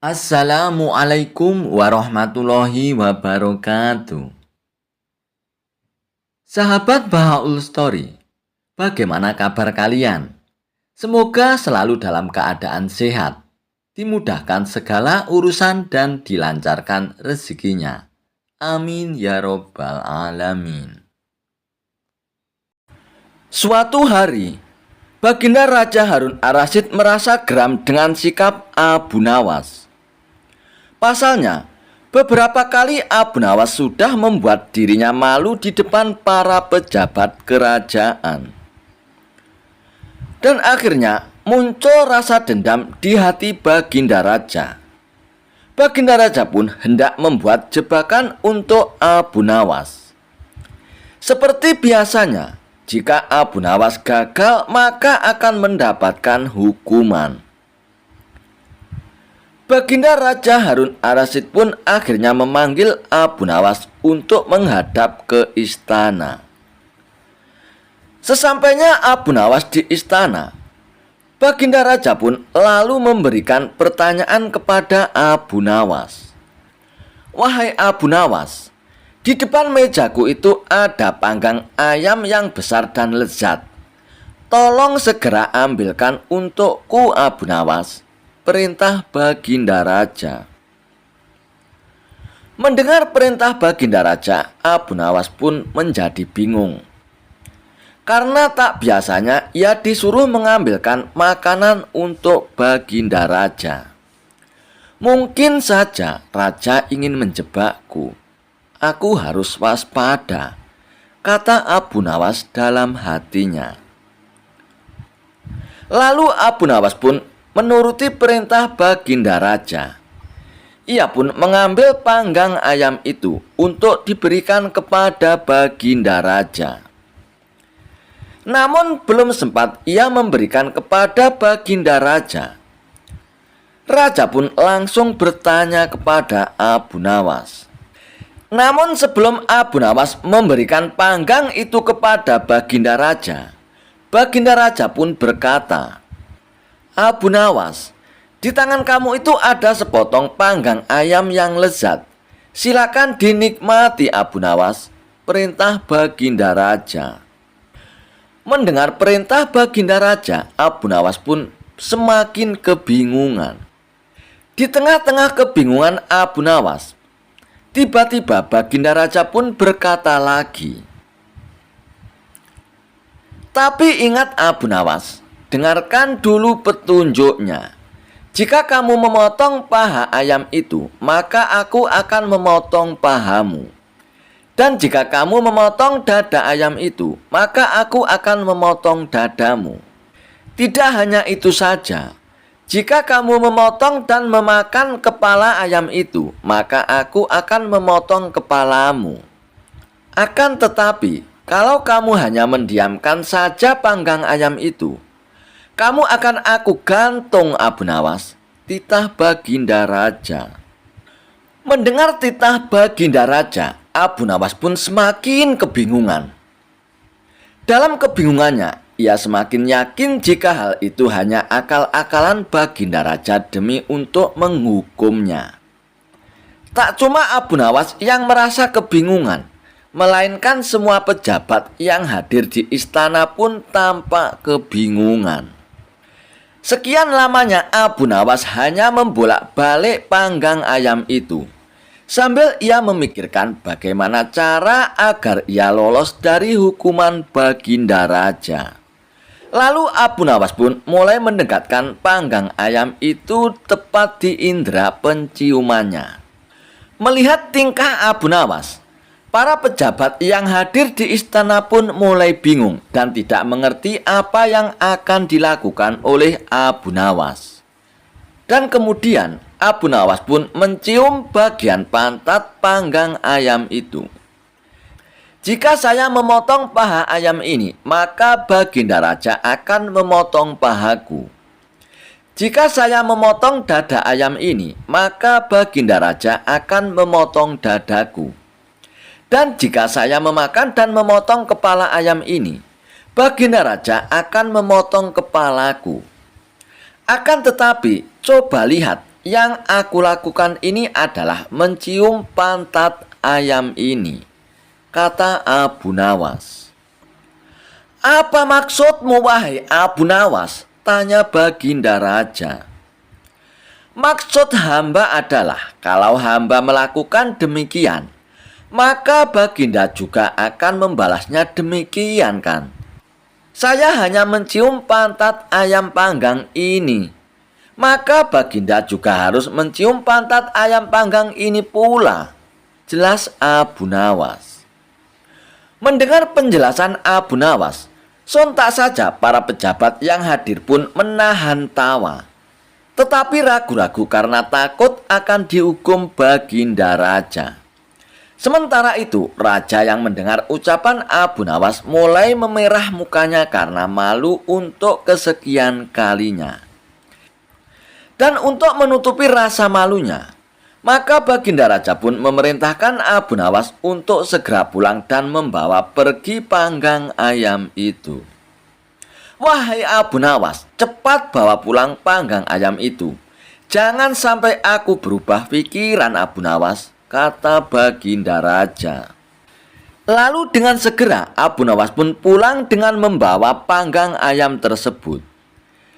Assalamualaikum warahmatullahi wabarakatuh. Sahabat Bahaul Story, bagaimana kabar kalian? Semoga selalu dalam keadaan sehat, dimudahkan segala urusan dan dilancarkan rezekinya. Amin ya robbal alamin. Suatu hari, Baginda Raja Harun Ar-Rasyid merasa geram dengan sikap Abu Nawas. Pasalnya, beberapa kali Abu Nawas sudah membuat dirinya malu di depan para pejabat kerajaan. Dan akhirnya muncul rasa dendam di hati Baginda Raja. Baginda Raja pun hendak membuat jebakan untuk Abu Nawas. Seperti biasanya, jika Abu Nawas gagal, maka akan mendapatkan hukuman. Baginda Raja Harun Ar-Rasyid pun akhirnya memanggil Abu Nawas untuk menghadap ke istana. Sesampainya Abu Nawas di istana, Baginda Raja pun lalu memberikan pertanyaan kepada Abu Nawas. "Wahai Abu Nawas, di depan mejaku itu ada panggang ayam yang besar dan lezat. Tolong segera ambilkan untukku, Abu Nawas," perintah Baginda Raja. Mendengar perintah Baginda Raja, Abu Nawas pun menjadi bingung. Karena tak biasanya ia disuruh mengambilkan makanan untuk Baginda Raja. "Mungkin saja Raja ingin menjebakku. Aku harus waspada," kata Abu Nawas dalam hatinya. Lalu Abu Nawas pun menuruti perintah Baginda Raja. Ia pun mengambil panggang ayam itu untuk diberikan kepada Baginda Raja. Namun belum sempat ia memberikan kepada Baginda Raja, Raja pun langsung bertanya kepada Abu Nawas. Namun sebelum Abu Nawas memberikan panggang itu kepada Baginda Raja, Baginda Raja pun berkata, "Abu Nawas, di tangan kamu itu ada sepotong panggang ayam yang lezat. Silakan dinikmati, Abu Nawas," perintah Baginda Raja. Mendengar perintah Baginda Raja, Abu Nawas pun semakin kebingungan. Di tengah-tengah kebingungan Abu Nawas, tiba-tiba Baginda Raja pun berkata lagi, "Tapi ingat Abu Nawas, dengarkan dulu petunjuknya. Jika kamu memotong paha ayam itu, maka aku akan memotong pahamu. Dan jika kamu memotong dada ayam itu, maka aku akan memotong dadamu. Tidak hanya itu saja, jika kamu memotong dan memakan kepala ayam itu, maka aku akan memotong kepalamu. Akan tetapi, kalau kamu hanya mendiamkan saja panggang ayam itu, kamu akan aku gantung, Abu Nawas," titah Baginda Raja. Mendengar titah Baginda Raja, Abu Nawas pun semakin kebingungan. Dalam kebingungannya, ia semakin yakin jika hal itu hanya akal-akalan Baginda Raja demi untuk menghukumnya. Tak cuma Abu Nawas yang merasa kebingungan, melainkan semua pejabat yang hadir di istana pun tampak kebingungan. Sekian lamanya Abu Nawas hanya membolak-balik panggang ayam itu, sambil ia memikirkan bagaimana cara agar ia lolos dari hukuman Baginda Raja. Lalu Abu Nawas pun mulai mendekatkan panggang ayam itu tepat di indera penciumannya. Melihat tingkah Abu Nawas, para pejabat yang hadir di istana pun mulai bingung dan tidak mengerti apa yang akan dilakukan oleh Abu Nawas. Dan kemudian Abu Nawas pun mencium bagian pantat panggang ayam itu. "Jika saya memotong paha ayam ini, maka Baginda Raja akan memotong pahaku. Jika saya memotong dada ayam ini, maka Baginda Raja akan memotong dadaku. Dan jika saya memakan dan memotong kepala ayam ini, Baginda Raja akan memotong kepalaku. Akan tetapi, coba lihat Yang aku lakukan ini adalah mencium pantat ayam ini, kata Abu Nawas. Apa maksudmu, wahai Abu Nawas? Tanya Baginda Raja. Maksud hamba adalah kalau hamba melakukan demikian, maka Baginda juga akan membalasnya demikian kan? Saya hanya mencium pantat ayam panggang ini, maka Baginda juga harus mencium pantat ayam panggang ini pula, jelas Abu Nawas. Mendengar penjelasan Abu Nawas, sontak saja para pejabat yang hadir pun menahan tawa, tetapi ragu-ragu karena takut akan dihukum Baginda Raja. Sementara itu, raja yang mendengar ucapan Abu Nawas mulai memerah mukanya karena malu untuk kesekian kalinya. Dan untuk menutupi rasa malunya, maka Baginda Raja pun memerintahkan Abu Nawas untuk segera pulang dan membawa pergi panggang ayam itu. Wahai Abu Nawas, cepat bawa pulang panggang ayam itu. Jangan sampai aku berubah pikiran, Abu Nawas, kata Baginda Raja. Lalu dengan segera Abu Nawas pun pulang dengan membawa panggang ayam tersebut.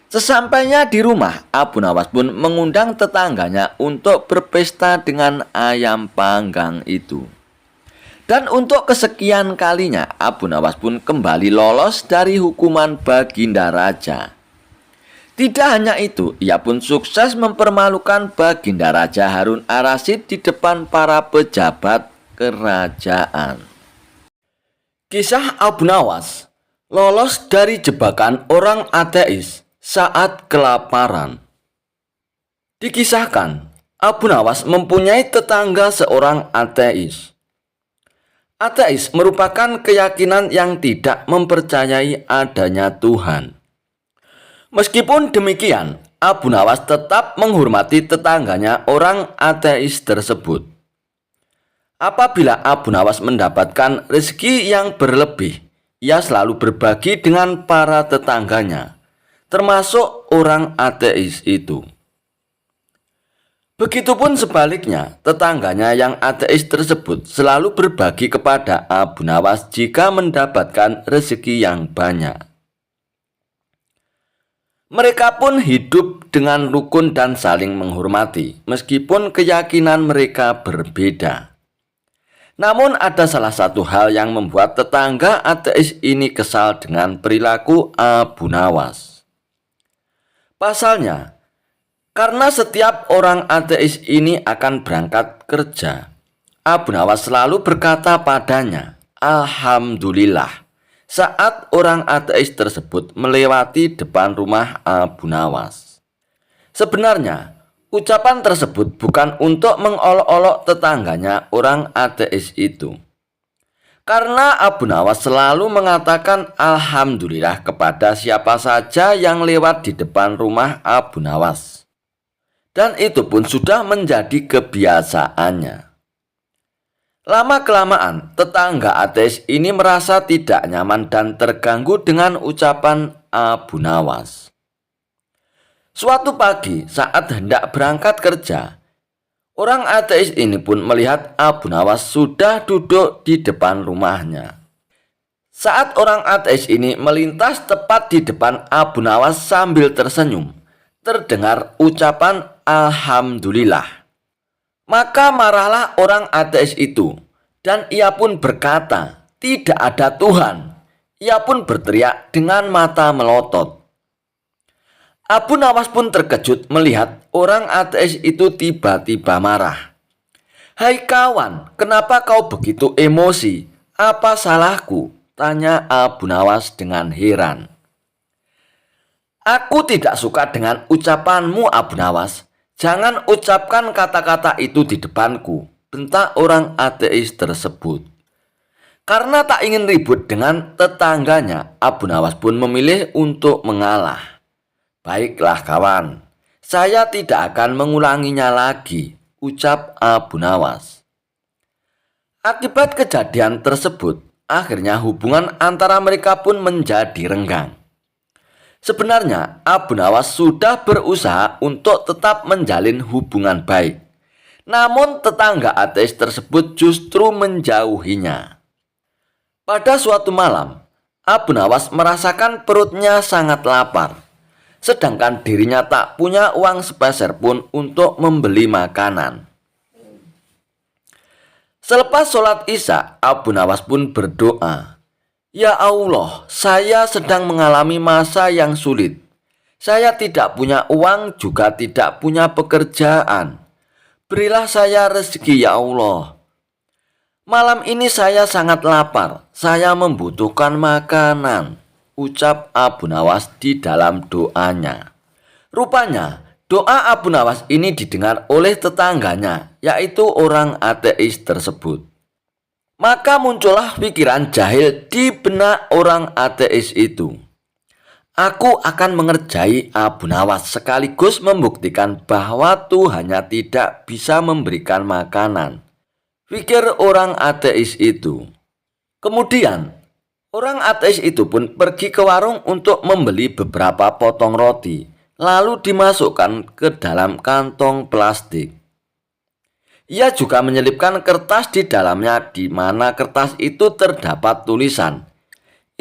Sesampainya di rumah, Abu Nawas pun mengundang tetangganya untuk berpesta dengan ayam panggang itu. Dan untuk kesekian kalinya, Abu Nawas pun kembali lolos dari hukuman Baginda Raja. Tidak hanya itu, ia pun sukses mempermalukan Baginda Raja Harun Ar-Rasyid di depan para pejabat kerajaan. Kisah Abu Nawas lolos dari jebakan orang ateis saat kelaparan. Dikisahkan, Abu Nawas mempunyai tetangga seorang ateis. Ateis merupakan keyakinan yang tidak mempercayai adanya Tuhan. Meskipun demikian, Abu Nawas tetap menghormati tetangganya orang ateis tersebut. Apabila Abu Nawas mendapatkan rezeki yang berlebih, ia selalu berbagi dengan para tetangganya, termasuk orang ateis itu. Begitupun sebaliknya, tetangganya yang ateis tersebut selalu berbagi kepada Abu Nawas jika mendapatkan rezeki yang banyak. Mereka pun hidup dengan rukun dan saling menghormati, meskipun keyakinan mereka berbeda. Namun ada salah satu hal yang membuat tetangga ateis ini kesal dengan perilaku Abu Nawas. Pasalnya, karena setiap orang ateis ini akan berangkat kerja, Abu Nawas selalu berkata padanya, "Alhamdulillah," saat orang ateis tersebut melewati depan rumah Abu Nawas. Sebenarnya, ucapan tersebut bukan untuk mengolok-olok tetangganya orang ateis itu. Karena Abu Nawas selalu mengatakan Alhamdulillah kepada siapa saja yang lewat di depan rumah Abu Nawas. Dan itu pun sudah menjadi kebiasaannya. Lama-kelamaan, tetangga ateis ini merasa tidak nyaman dan terganggu dengan ucapan Abu Nawas. Suatu pagi, saat hendak berangkat kerja, orang ateis ini pun melihat Abu Nawas sudah duduk di depan rumahnya. Saat orang ateis ini melintas tepat di depan Abu Nawas sambil tersenyum, terdengar ucapan Alhamdulillah. Maka marahlah orang ateis itu, dan ia pun berkata, "Tidak ada Tuhan." Ia pun berteriak dengan mata melotot. Abu Nawas pun terkejut melihat orang ateis itu tiba-tiba marah. "Hai kawan, kenapa kau begitu emosi? Apa salahku?" tanya Abu Nawas dengan heran. "Aku tidak suka dengan ucapanmu, Abu Nawas. Jangan ucapkan kata-kata itu di depanku," bentak orang ateis tersebut. Karena tak ingin ribut dengan tetangganya, Abu Nawas pun memilih untuk mengalah. "Baiklah kawan, saya tidak akan mengulanginya lagi," ucap Abu Nawas. Akibat kejadian tersebut, akhirnya hubungan antara mereka pun menjadi renggang. Sebenarnya Abu Nawas sudah berusaha untuk tetap menjalin hubungan baik. Namun tetangga ateis tersebut justru menjauhinya. Pada suatu malam, Abu Nawas merasakan perutnya sangat lapar. Sedangkan dirinya tak punya uang sepeser pun untuk membeli makanan. Selepas sholat Isya, Abu Nawas pun berdoa, "Ya Allah, saya sedang mengalami masa yang sulit. Saya tidak punya uang, juga tidak punya pekerjaan. Berilah saya rezeki ya Allah. Malam ini saya sangat lapar, saya membutuhkan makanan," ucap Abu Nawas di dalam doanya. Rupanya, doa Abu Nawas ini didengar oleh tetangganya, yaitu orang ateis tersebut. Maka muncullah pikiran jahil di benak orang ateis itu. Aku akan mengerjai Abu Nawas sekaligus membuktikan bahwa Tuhannya tidak bisa memberikan makanan, pikir orang ateis itu. Kemudian, orang ateis itu pun pergi ke warung untuk membeli beberapa potong roti, lalu dimasukkan ke dalam kantong plastik. Ia juga menyelipkan kertas di dalamnya, di mana kertas itu terdapat tulisan,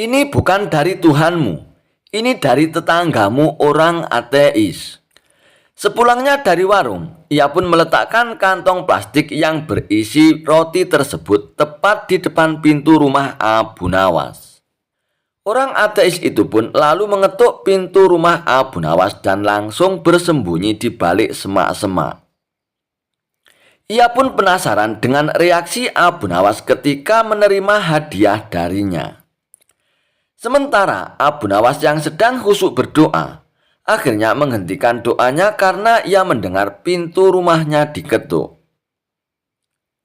"Ini bukan dari Tuhanmu, ini dari tetanggamu orang ateis." Sepulangnya dari warung, ia pun meletakkan kantong plastik yang berisi roti tersebut tepat di depan pintu rumah Abu Nawas. Orang ateis itu pun lalu mengetuk pintu rumah Abu Nawas dan langsung bersembunyi di balik semak-semak. Ia pun penasaran dengan reaksi Abu Nawas ketika menerima hadiah darinya. Sementara Abu Nawas yang sedang khusyuk berdoa, akhirnya menghentikan doanya karena ia mendengar pintu rumahnya diketuk.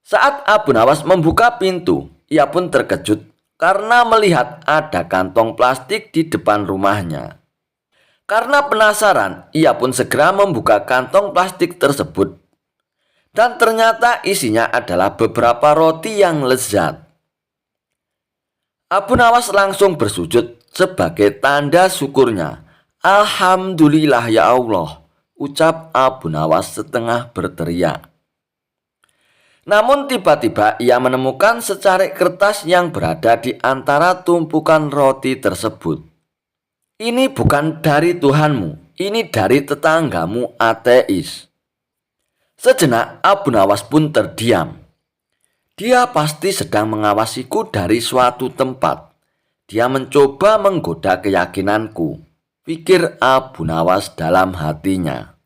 Saat Abu Nawas membuka pintu, ia pun terkejut karena melihat ada kantong plastik di depan rumahnya. Karena penasaran, ia pun segera membuka kantong plastik tersebut. Dan ternyata isinya adalah beberapa roti yang lezat. Abu Nawas langsung bersujud sebagai tanda syukurnya. "Alhamdulillah ya Allah," ucap Abu Nawas setengah berteriak. Namun tiba-tiba ia menemukan secarik kertas yang berada di antara tumpukan roti tersebut. "Ini bukan dari Tuhanmu, ini dari tetanggamu ateis." Sejenak Abu Nawas pun terdiam. Dia pasti sedang mengawasiku dari suatu tempat. Dia mencoba menggoda keyakinanku, pikir Abu Nawas dalam hatinya.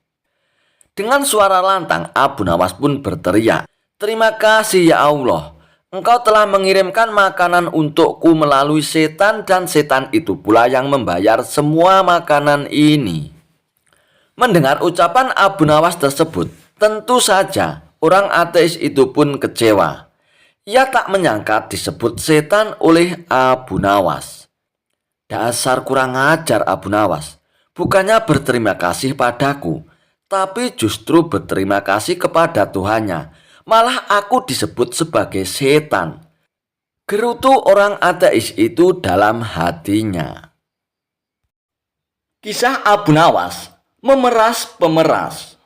Dengan suara lantang Abu Nawas pun berteriak, "Terima kasih ya Allah, Engkau telah mengirimkan makanan untukku melalui setan dan setan itu pula yang membayar semua makanan ini." Mendengar ucapan Abu Nawas tersebut, tentu saja orang ateis itu pun kecewa. Ia tak menyangka disebut setan oleh Abu Nawas. "Dasar kurang ajar Abu Nawas, bukannya berterima kasih padaku, tapi justru berterima kasih kepada Tuhannya. Malah aku disebut sebagai setan," gerutu orang ateis itu dalam hatinya. Kisah Abu Nawas memeras pemeras.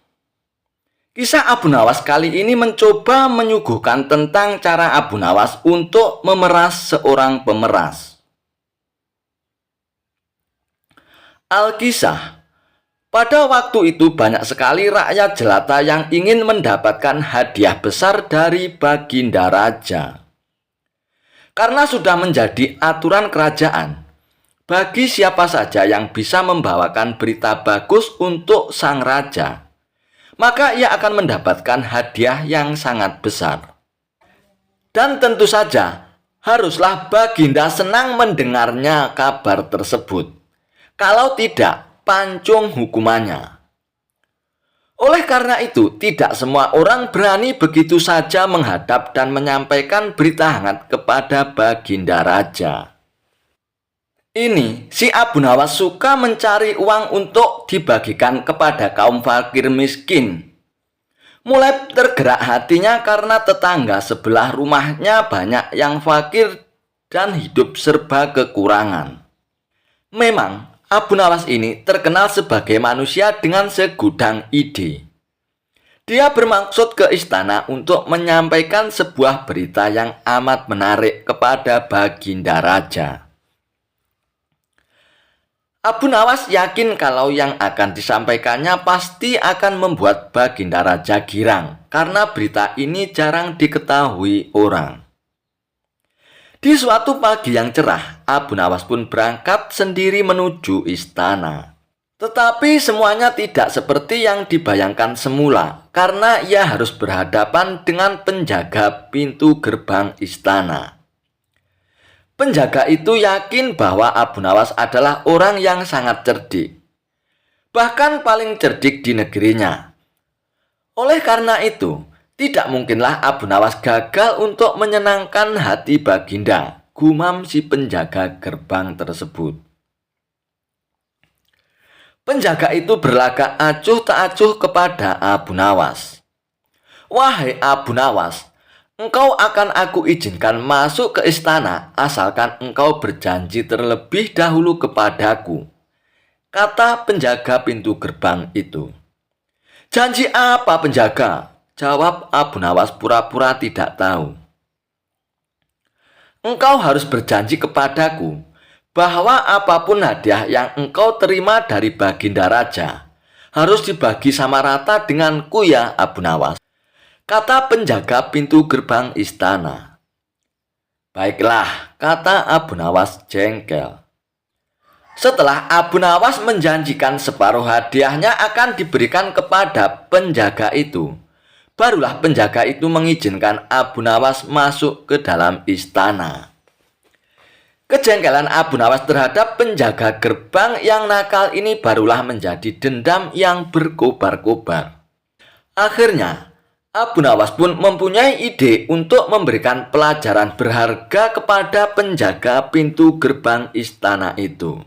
Kisah Abu Nawas kali ini mencoba menyuguhkan tentang cara Abu Nawas untuk memeras seorang pemeras. Al-Kisah. Pada waktu itu banyak sekali rakyat jelata yang ingin mendapatkan hadiah besar dari Baginda Raja. Karena sudah menjadi aturan kerajaan, bagi siapa saja yang bisa membawakan berita bagus untuk sang raja, maka ia akan mendapatkan hadiah yang sangat besar. Dan tentu saja, haruslah Baginda senang mendengarnya kabar tersebut. Kalau tidak, pancung hukumannya. Oleh karena itu, tidak semua orang berani begitu saja menghadap dan menyampaikan berita hangat kepada Baginda Raja. Ini, si Abu Nawas suka mencari uang untuk dibagikan kepada kaum fakir miskin. Mulai tergerak hatinya karena tetangga sebelah rumahnya banyak yang fakir dan hidup serba kekurangan. Memang, Abu Nawas ini terkenal sebagai manusia dengan segudang ide. Dia bermaksud ke istana untuk menyampaikan sebuah berita yang amat menarik kepada Baginda Raja. Abu Nawas yakin kalau yang akan disampaikannya pasti akan membuat Baginda Raja girang, karena berita ini jarang diketahui orang. Di suatu pagi yang cerah, Abu Nawas pun berangkat sendiri menuju istana. Tetapi semuanya tidak seperti yang dibayangkan semula, karena ia harus berhadapan dengan penjaga pintu gerbang istana. Penjaga itu yakin bahwa Abu Nawas adalah orang yang sangat cerdik, bahkan paling cerdik di negerinya. Oleh karena itu, tidak mungkinlah Abu Nawas gagal untuk menyenangkan hati Baginda, gumam si penjaga gerbang tersebut. Penjaga itu berlagak acuh tak acuh kepada Abu Nawas. "Wahai Abu Nawas, engkau akan aku izinkan masuk ke istana asalkan engkau berjanji terlebih dahulu kepadaku," kata penjaga pintu gerbang itu. "Janji apa, penjaga?" jawab Abu Nawas pura-pura tidak tahu. "Engkau harus berjanji kepadaku bahwa apapun hadiah yang engkau terima dari Baginda Raja harus dibagi sama rata denganku ya Abu Nawas," kata penjaga pintu gerbang istana. "Baiklah," kata Abu Nawas jengkel. Setelah Abu Nawas menjanjikan separuh hadiahnya akan diberikan kepada penjaga itu, barulah penjaga itu mengizinkan Abu Nawas masuk ke dalam istana. Kejengkelan Abu Nawas terhadap penjaga gerbang yang nakal ini barulah menjadi dendam yang berkobar-kobar. Akhirnya, Abu Nawas pun mempunyai ide untuk memberikan pelajaran berharga kepada penjaga pintu gerbang istana itu.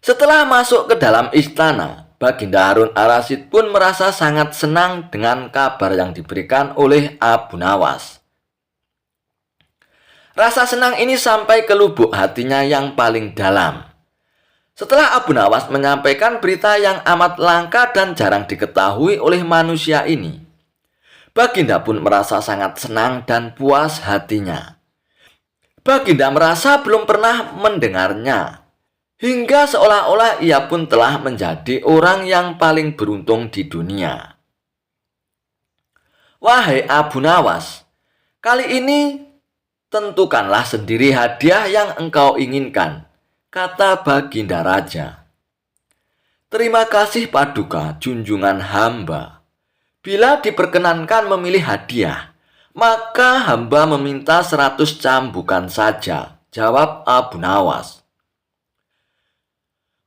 Setelah masuk ke dalam istana, Baginda Harun Ar-Rasyid pun merasa sangat senang dengan kabar yang diberikan oleh Abu Nawas. Rasa senang ini sampai ke lubuk hatinya yang paling dalam. Setelah Abu Nawas menyampaikan berita yang amat langka dan jarang diketahui oleh manusia ini, Baginda pun merasa sangat senang dan puas hatinya. Baginda merasa belum pernah mendengarnya, hingga seolah-olah ia pun telah menjadi orang yang paling beruntung di dunia. "Wahai Abu Nawas, kali ini tentukanlah sendiri hadiah yang engkau inginkan," kata Baginda Raja. "Terima kasih Paduka, junjungan hamba. Bila diperkenankan memilih hadiah, maka hamba meminta 100 cambukan saja," jawab Abu Nawas.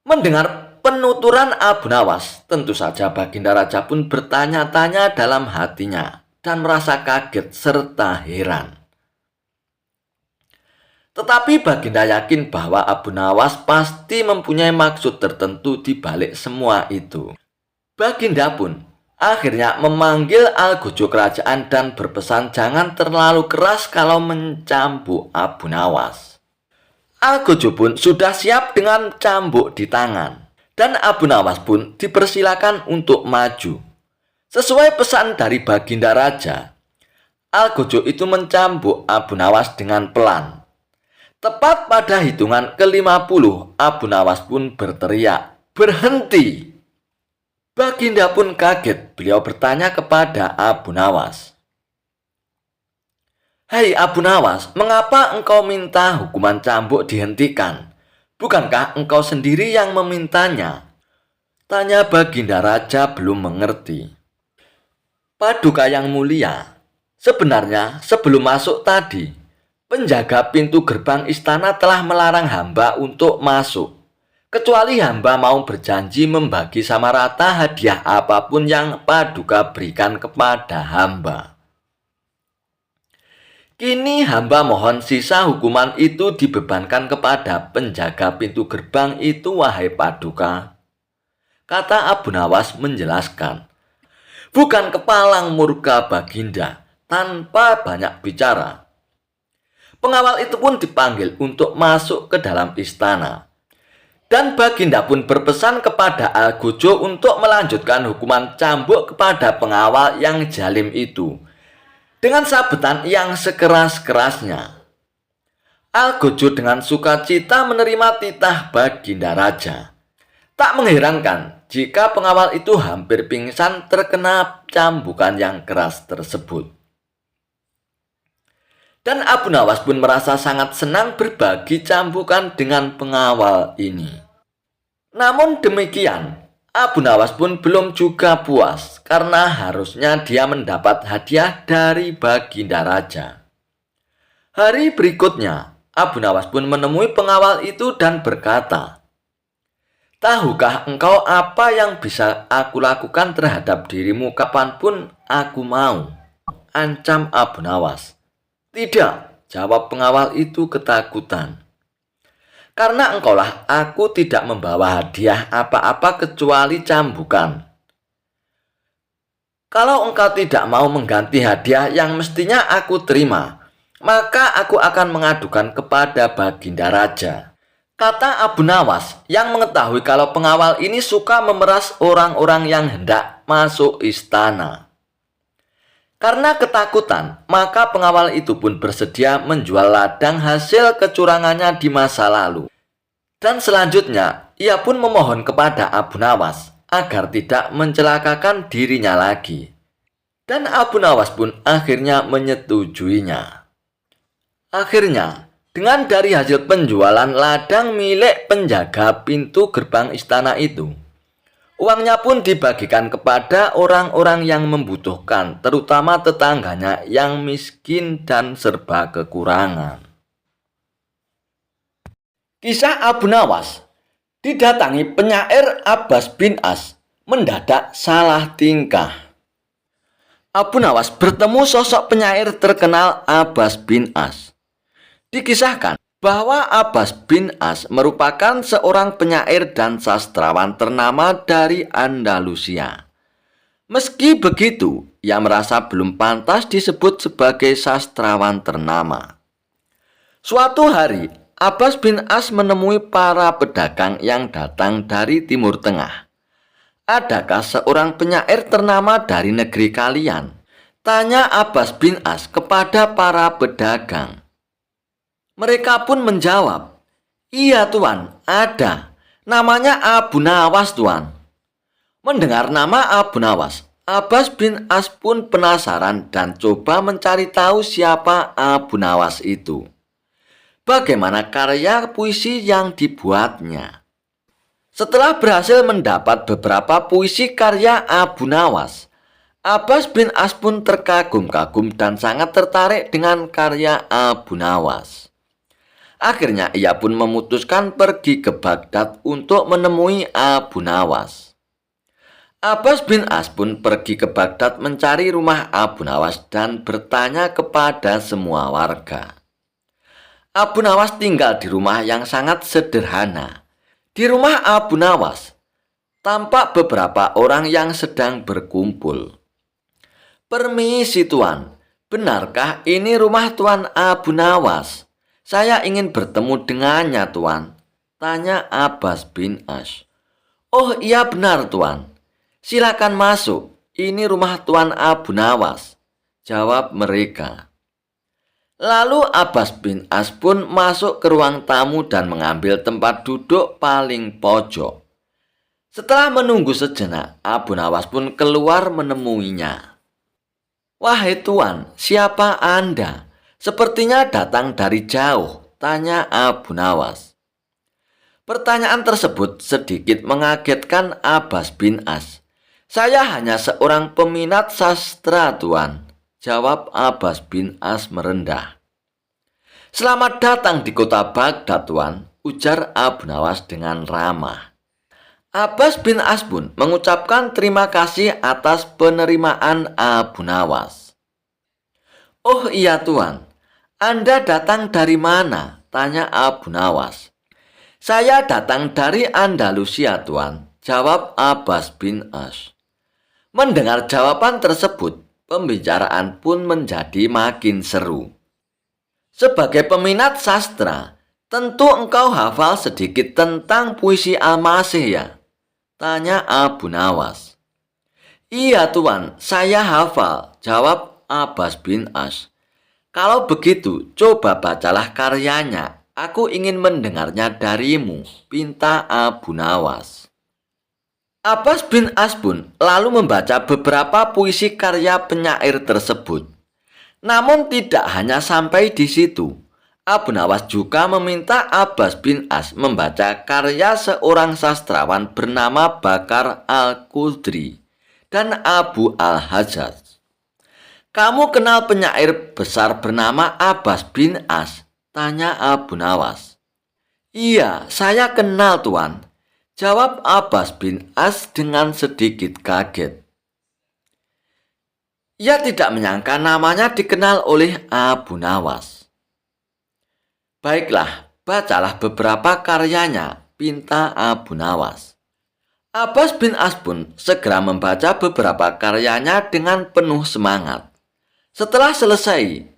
Mendengar penuturan Abu Nawas, tentu saja Baginda Raja pun bertanya-tanya dalam hatinya dan merasa kaget serta heran. Tetapi Baginda yakin bahwa Abu Nawas pasti mempunyai maksud tertentu di balik semua itu. Baginda pun akhirnya memanggil algojo kerajaan dan berpesan jangan terlalu keras kalau mencambuk Abu Nawas. Algojo pun sudah siap dengan cambuk di tangan, dan Abu Nawas pun dipersilakan untuk maju. Sesuai pesan dari Baginda Raja, algojo itu mencambuk Abu Nawas dengan pelan. Tepat pada hitungan ke-50, Abu Nawas pun berteriak, "Berhenti!" Baginda pun kaget. Beliau bertanya kepada Abu Nawas, "Hei Abu Nawas, mengapa engkau minta hukuman cambuk dihentikan? Bukankah engkau sendiri yang memintanya?" tanya Baginda Raja belum mengerti. "Paduka yang mulia, sebenarnya sebelum masuk tadi, penjaga pintu gerbang istana telah melarang hamba untuk masuk, kecuali hamba mau berjanji membagi sama rata hadiah apapun yang Paduka berikan kepada hamba. Kini hamba mohon sisa hukuman itu dibebankan kepada penjaga pintu gerbang itu, wahai Paduka," kata Abu Nawas menjelaskan. Bukan kepalang murka Baginda, tanpa banyak bicara. Pengawal itu pun dipanggil untuk masuk ke dalam istana. Dan Baginda pun berpesan kepada Algojo untuk melanjutkan hukuman cambuk kepada pengawal yang zalim itu dengan sabetan yang sekeras-kerasnya. Algojo dengan sukacita menerima titah Baginda Raja. Tak mengherankan jika pengawal itu hampir pingsan terkena cambukan yang keras tersebut. Dan Abu Nawas pun merasa sangat senang berbagi cambukan dengan pengawal ini. Namun demikian, Abu Nawas pun belum juga puas karena harusnya dia mendapat hadiah dari Baginda Raja. Hari berikutnya, Abu Nawas pun menemui pengawal itu dan berkata, "Tahukah engkau apa yang bisa aku lakukan terhadap dirimu kapanpun aku mau?" ancam Abu Nawas. "Tidak," jawab pengawal itu ketakutan. "Karena engkaulah aku tidak membawa hadiah apa-apa kecuali cambukan. Kalau engkau tidak mau mengganti hadiah yang mestinya aku terima, maka aku akan mengadukan kepada Baginda Raja," kata Abu Nawas yang mengetahui kalau pengawal ini suka memeras orang-orang yang hendak masuk istana. Karena ketakutan, maka pengawal itu pun bersedia menjual ladang hasil kecurangannya di masa lalu. Dan selanjutnya, ia pun memohon kepada Abu Nawas agar tidak mencelakakan dirinya lagi. Dan Abu Nawas pun akhirnya menyetujuinya. Akhirnya, dengan dari hasil penjualan ladang milik penjaga pintu gerbang istana itu, uangnya pun dibagikan kepada orang-orang yang membutuhkan, terutama tetangganya yang miskin dan serba kekurangan. Kisah Abu Nawas didatangi penyair Abbas bin As mendadak salah tingkah. Abu Nawas bertemu sosok penyair terkenal Abbas bin As. Dikisahkan bahwa Abbas bin As merupakan seorang penyair dan sastrawan ternama dari Andalusia. Meski begitu, ia merasa belum pantas disebut sebagai sastrawan ternama. Suatu hari, Abbas bin As menemui para pedagang yang datang dari Timur Tengah. "Adakah seorang penyair ternama dari negeri kalian?" tanya Abbas bin As kepada para pedagang. Mereka pun menjawab, "Iya Tuan, ada. Namanya Abu Nawas Tuan." Mendengar nama Abu Nawas, Abbas bin As pun penasaran dan coba mencari tahu siapa Abu Nawas itu. Bagaimana karya puisi yang dibuatnya. Setelah berhasil mendapat beberapa puisi karya Abu Nawas, Abbas bin As pun terkagum-kagum dan sangat tertarik dengan karya Abu Nawas. Akhirnya ia pun memutuskan pergi ke Baghdad untuk menemui Abu Nawas. Abbas bin As pun pergi ke Baghdad mencari rumah Abu Nawas dan bertanya kepada semua warga. Abu Nawas tinggal di rumah yang sangat sederhana. Di rumah Abu Nawas tampak beberapa orang yang sedang berkumpul. "Permisi Tuan, benarkah ini rumah Tuan Abu Nawas? Saya ingin bertemu dengannya Tuan," tanya Abbas bin As. "Oh iya benar Tuan. Silakan masuk, ini rumah Tuan Abu Nawas," jawab mereka. Lalu Abbas bin As pun masuk ke ruang tamu dan mengambil tempat duduk paling pojok. Setelah menunggu sejenak, Abu Nawas pun keluar menemuinya. "Wahai Tuan, siapa Anda? Sepertinya datang dari jauh," tanya Abu Nawas. Pertanyaan tersebut sedikit mengagetkan Abbas bin As. "Saya hanya seorang peminat sastra Tuan," jawab Abbas bin As merendah. "Selamat datang di kota Baghdad Tuan," ujar Abu Nawas dengan ramah. Abbas bin As pun mengucapkan terima kasih atas penerimaan Abu Nawas. "Oh iya Tuan, Anda datang dari mana?" tanya Abu Nawas. "Saya datang dari Andalusia Tuan," jawab Abbas bin As. Mendengar jawaban tersebut, pembicaraan pun menjadi makin seru. Sebagai peminat sastra, Tentu engkau hafal sedikit tentang puisi Al-Masih ya? Tanya Abu Nawas. Iya tuan, saya hafal, jawab Abbas bin As. Kalau begitu, coba bacalah karyanya. Aku ingin mendengarnya darimu, pinta Abu Nawas. Abbas bin As pun lalu membaca beberapa puisi karya penyair tersebut. Namun tidak hanya sampai di situ. Abu Nawas juga meminta Abbas bin As membaca karya seorang sastrawan bernama Bakar Al-Qudri dan Abu Al-Hajjaj. Kamu kenal penyair besar bernama Abbas bin As? Tanya Abu Nawas. Iya, saya kenal tuan, jawab Abbas bin As dengan sedikit kaget. Ia tidak menyangka namanya dikenal oleh Abu Nawas. Baiklah, bacalah beberapa karyanya, pinta Abu Nawas. Abbas bin As pun segera membaca beberapa karyanya dengan penuh semangat. Setelah selesai,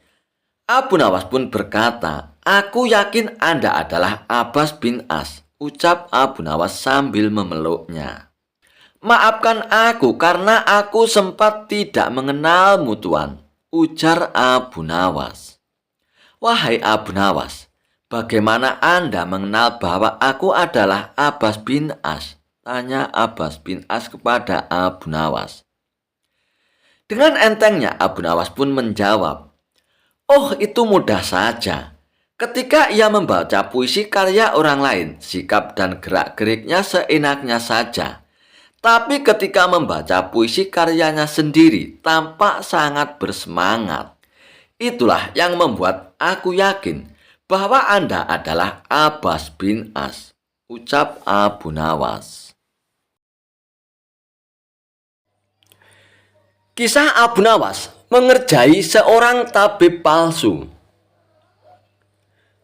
Abu Nawas pun berkata, "Aku yakin Anda adalah Abbas bin As," ucap Abu Nawas sambil memeluknya. "Maafkan aku karena aku sempat tidak mengenalmu tuan," ujar Abu Nawas. "Wahai Abu Nawas, bagaimana Anda mengenal bahwa aku adalah Abbas bin As?" tanya Abbas bin As kepada Abu Nawas. Dengan entengnya Abu Nawas pun menjawab, "Oh, itu mudah saja. Ketika ia membaca puisi karya orang lain, sikap dan gerak-geriknya seenaknya saja. Tapi ketika membaca puisi karyanya sendiri, tampak sangat bersemangat. Itulah yang membuat aku yakin bahwa Anda adalah Abbas bin As," ucap Abu Nawas. Kisah Abu Nawas mengerjai seorang tabib palsu.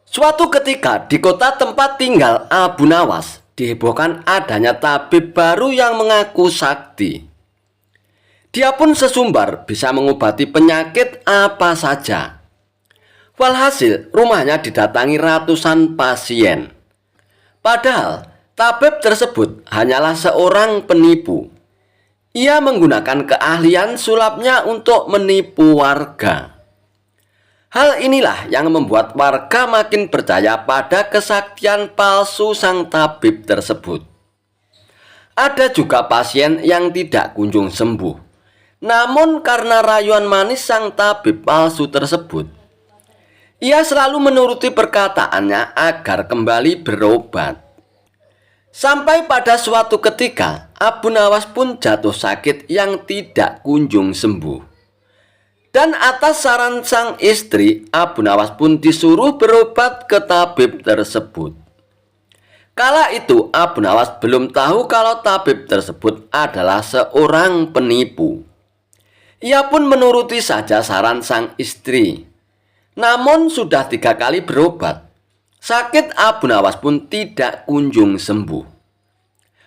Suatu ketika di kota tempat tinggal Abu Nawas dihebohkan adanya tabib baru yang mengaku sakti. Dia pun sesumbar bisa mengobati penyakit apa saja. Walhasil rumahnya didatangi ratusan pasien. Padahal tabib tersebut hanyalah seorang penipu. Ia menggunakan keahlian sulapnya untuk menipu warga. Hal inilah yang membuat warga makin percaya pada kesaktian palsu sang tabib tersebut. Ada juga pasien yang tidak kunjung sembuh. Namun karena rayuan manis sang tabib palsu tersebut, ia selalu menuruti perkataannya agar kembali berobat. Sampai pada suatu ketika, Abu Nawas pun jatuh sakit yang tidak kunjung sembuh. Dan atas saran sang istri, Abu Nawas pun disuruh berobat ke tabib tersebut. Kala itu, Abu Nawas belum tahu kalau tabib tersebut adalah seorang penipu. Ia pun menuruti saja saran sang istri. Namun sudah 3 kali berobat, sakit Abu Nawas pun tidak kunjung sembuh.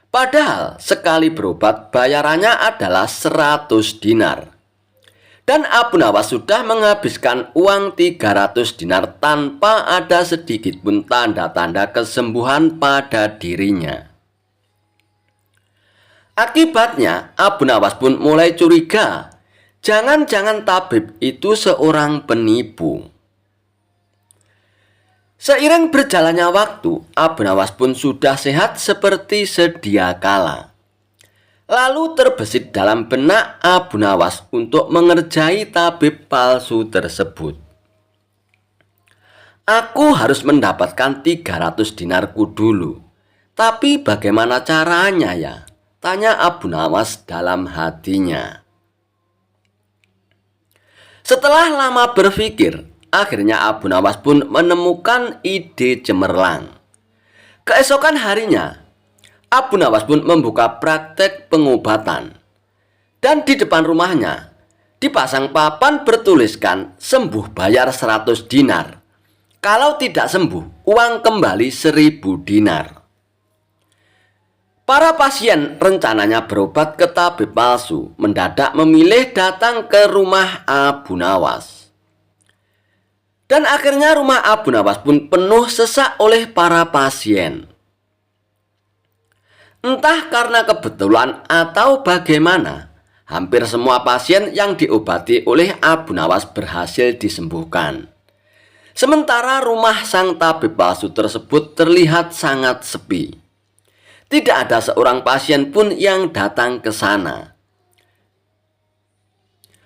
Padahal sekali berobat bayarannya adalah 100 dinar. Dan Abu Nawas sudah menghabiskan uang 300 dinar tanpa ada sedikit pun tanda-tanda kesembuhan pada dirinya. Akibatnya Abu Nawas pun mulai curiga, jangan-jangan tabib itu seorang penipu. Seiring berjalannya waktu, Abu Nawas pun sudah sehat seperti sedia kala. Lalu terbesit dalam benak Abu Nawas untuk mengerjai tabib palsu tersebut. "Aku harus mendapatkan 300 dinarku dulu. Tapi bagaimana caranya ya?" tanya Abu Nawas dalam hatinya. Setelah lama berpikir, akhirnya Abu Nawas pun menemukan ide cemerlang. Keesokan harinya, Abu Nawas pun membuka praktek pengobatan. Dan di depan rumahnya dipasang papan bertuliskan sembuh bayar 100 dinar. Kalau tidak sembuh, uang kembali 1000 dinar. Para pasien rencananya berobat ke tabib palsu mendadak memilih datang ke rumah Abu Nawas. Dan akhirnya rumah Abu Nawas pun penuh sesak oleh para pasien. Entah karena kebetulan atau bagaimana, hampir semua pasien yang diobati oleh Abu Nawas berhasil disembuhkan. Sementara rumah sang tabib palsu tersebut terlihat sangat sepi. Tidak ada seorang pasien pun yang datang ke sana.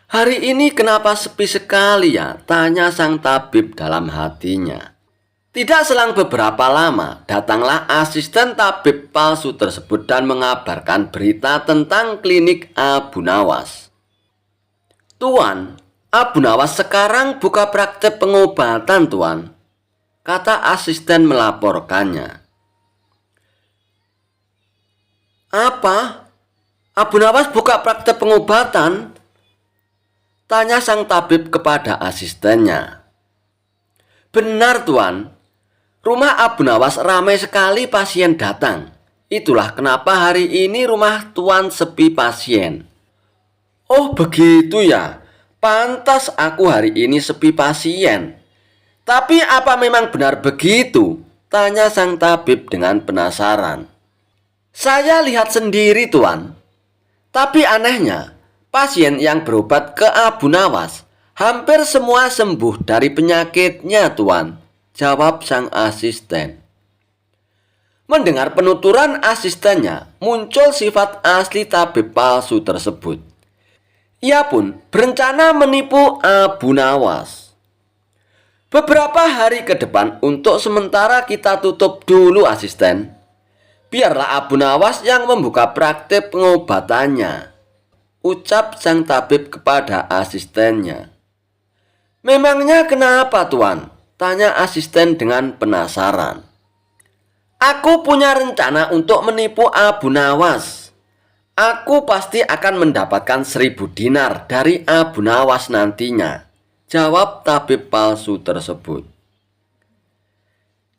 "Hari ini kenapa sepi sekali ya?" tanya sang tabib dalam hatinya. Tidak selang beberapa lama, datanglah asisten tabib palsu tersebut dan mengabarkan berita tentang klinik Abu Nawas. "Tuan, Abu Nawas sekarang buka praktek pengobatan, Tuan," kata asisten melaporkannya. "Apa? Abu Nawas buka praktek pengobatan?" tanya sang tabib kepada asistennya. "Benar, Tuan. Rumah Abu Nawas ramai sekali pasien datang. Itulah kenapa hari ini rumah Tuan sepi pasien." "Oh begitu ya. Pantas aku hari ini sepi pasien. Tapi apa memang benar begitu?" tanya sang tabib dengan penasaran. "Saya lihat sendiri, Tuan. Tapi anehnya, pasien yang berobat ke Abu Nawas hampir semua sembuh dari penyakitnya, Tuan," jawab sang asisten. Mendengar penuturan asistennya, muncul sifat asli tabib palsu tersebut. Ia pun berencana menipu Abu Nawas. "Beberapa hari ke depan untuk sementara kita tutup dulu, asisten. Biarlah Abu Nawas yang membuka praktik pengobatannya," ucap sang tabib kepada asistennya. "Memangnya kenapa, Tuan?" tanya asisten dengan penasaran. "Aku punya rencana untuk menipu Abu Nawas. Aku pasti akan mendapatkan 1.000 dinar dari Abu Nawas nantinya," jawab tabib palsu tersebut.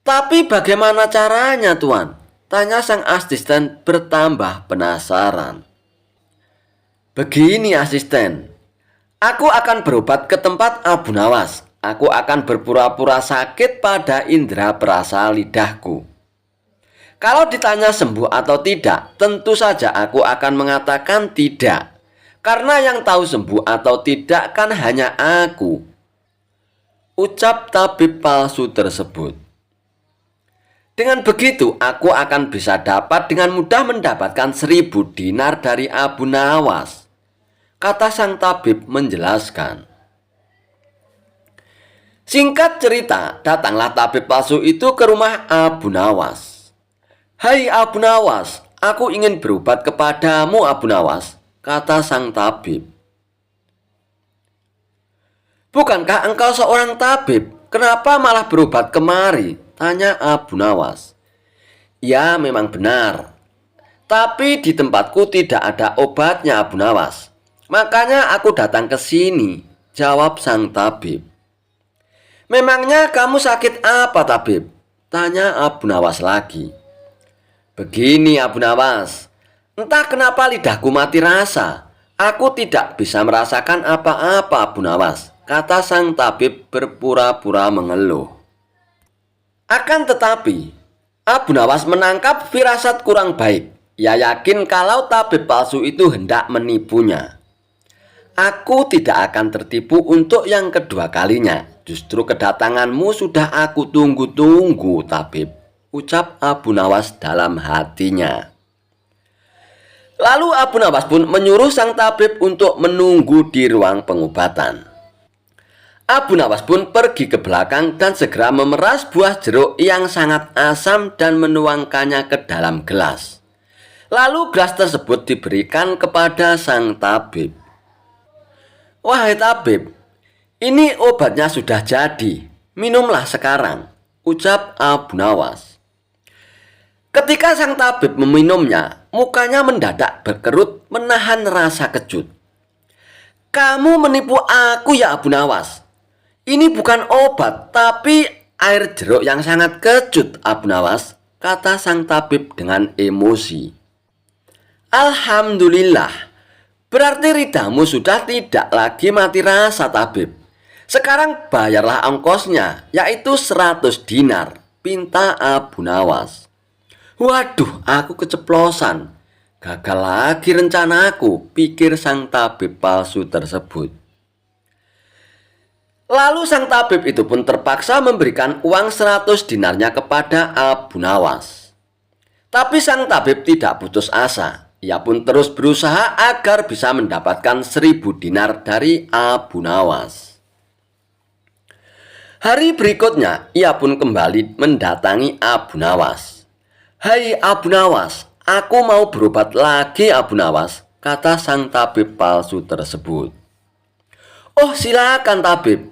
"Tapi bagaimana caranya, Tuan?" tanya sang asisten bertambah penasaran. "Begini, asisten. Aku akan berobat ke tempat Abu Nawas. Aku akan berpura-pura sakit pada indera perasa lidahku. Kalau ditanya sembuh atau tidak, tentu saja aku akan mengatakan tidak. Karena yang tahu sembuh atau tidak kan hanya aku," ucap tabib palsu tersebut. "Dengan begitu, aku akan bisa dapat dengan mudah mendapatkan 1.000 dinar dari Abu Nawas," kata sang tabib menjelaskan. Singkat cerita, datanglah tabib palsu itu ke rumah Abu Nawas. "Hai Abu Nawas, aku ingin berobat kepadamu, Abu Nawas," kata sang tabib. "Bukankah engkau seorang tabib? Kenapa malah berobat kemari?" tanya Abu Nawas. "Ya, memang benar. Tapi di tempatku tidak ada obatnya, Abu Nawas. Makanya aku datang ke sini," jawab sang tabib. "Memangnya kamu sakit apa, tabib?" tanya Abu Nawas lagi. "Begini, Abu Nawas. Entah kenapa lidahku mati rasa. Aku tidak bisa merasakan apa-apa, Abu Nawas," kata sang tabib berpura-pura mengeluh. Akan tetapi, Abu Nawas menangkap firasat kurang baik. Ia yakin kalau tabib palsu itu hendak menipunya. "Aku tidak akan tertipu untuk yang kedua kalinya. Justru kedatanganmu sudah aku tunggu-tunggu, tabib," ucap Abu Nawas dalam hatinya. Lalu Abu Nawas pun menyuruh sang tabib untuk menunggu di ruang pengobatan. Abu Nawas pun pergi ke belakang dan segera memeras buah jeruk yang sangat asam dan menuangkannya ke dalam gelas. Lalu gelas tersebut diberikan kepada sang tabib. "Wahai tabib, ini obatnya sudah jadi. Minumlah sekarang," ucap Abu Nawas. Ketika sang tabib meminumnya, mukanya mendadak berkerut menahan rasa kejut. "Kamu menipu aku ya, Abu Nawas. Ini bukan obat, tapi air jeruk yang sangat kecut, Abu Nawas," kata sang tabib dengan emosi. "Alhamdulillah, berarti lidahmu sudah tidak lagi mati rasa, tabib. Sekarang bayarlah ongkosnya, yaitu 100 dinar, pinta Abu Nawas. Waduh, aku keceplosan. Gagal lagi rencanaku, pikir sang tabib palsu tersebut. Lalu sang tabib itu pun terpaksa memberikan uang 100 dinarnya kepada Abu Nawas. Tapi sang tabib tidak putus asa. Ia pun terus berusaha agar bisa mendapatkan 1000 dinar dari Abu Nawas. Hari berikutnya, ia pun kembali mendatangi Abu Nawas. "Hai Abu Nawas, aku mau berobat lagi Abu Nawas," kata sang tabib palsu tersebut. "Oh silakan tabib,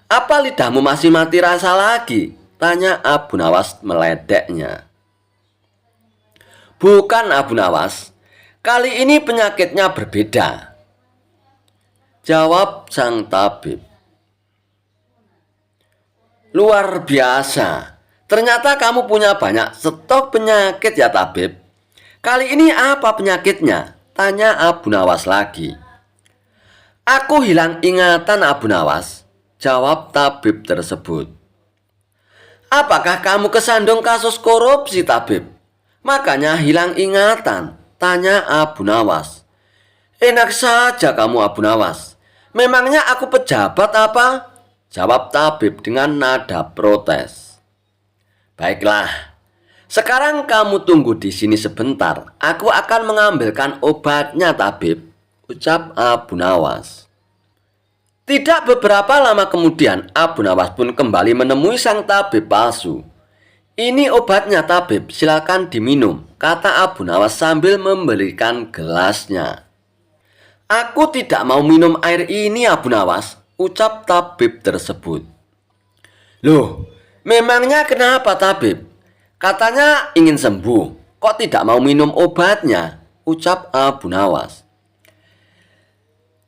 apa lidahmu masih mati rasa lagi?" tanya Abu Nawas meledeknya. "Bukan Abu Nawas, kali ini penyakitnya berbeda," jawab sang tabib. "Luar biasa, ternyata kamu punya banyak stok penyakit ya tabib. Kali ini apa penyakitnya?" tanya Abu Nawas lagi. "Aku hilang ingatan Abu Nawas," jawab tabib tersebut. "Apakah kamu kesandung kasus korupsi tabib? Makanya hilang ingatan?" tanya Abu Nawas. "Enak saja kamu Abu Nawas. Memangnya aku pejabat apa?" jawab tabib dengan nada protes. "Baiklah, sekarang kamu tunggu di sini sebentar. Aku akan mengambilkan obatnya tabib," ucap Abu Nawas. Tidak beberapa lama kemudian, Abu Nawas pun kembali menemui sang tabib palsu. "Ini obatnya tabib, silakan diminum," kata Abu Nawas sambil memberikan gelasnya. "Aku tidak mau minum air ini Abu Nawas," ucap tabib tersebut. "Loh, memangnya kenapa tabib? Katanya ingin sembuh, kok tidak mau minum obatnya?" ucap Abu Nawas.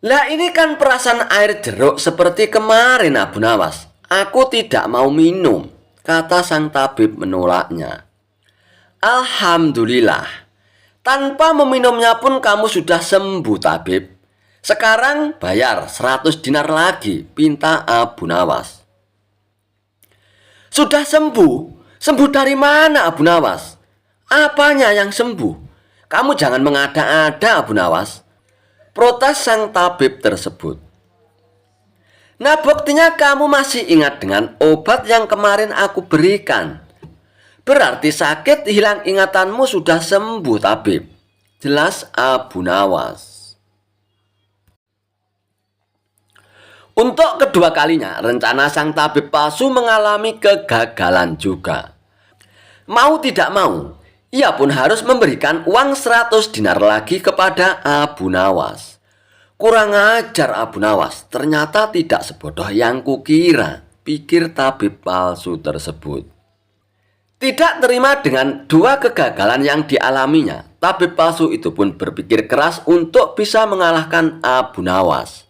"Lah ini kan perasan air jeruk seperti kemarin Abu Nawas. Aku tidak mau minum," kata sang tabib menolaknya. "Alhamdulillah, tanpa meminumnya pun kamu sudah sembuh tabib. Sekarang bayar 100 dinar lagi," pinta Abu Nawas. "Sudah sembuh? Sembuh dari mana Abu Nawas? Apanya yang sembuh? Kamu jangan mengada-ada Abu Nawas," protes sang tabib tersebut. "Nah buktinya kamu masih ingat dengan obat yang kemarin aku berikan. Berarti sakit hilang ingatanmu sudah sembuh tabib," jelas Abu Nawas. Untuk kedua kalinya, rencana sang tabib palsu mengalami kegagalan juga. Mau tidak mau, ia pun harus memberikan uang 100 dinar lagi kepada Abu Nawas. Kurang ajar Abu Nawas, ternyata tidak sebodoh yang kukira, pikir tabib palsu tersebut. Tidak terima dengan dua kegagalan yang dialaminya, tabib palsu itu pun berpikir keras untuk bisa mengalahkan Abu Nawas.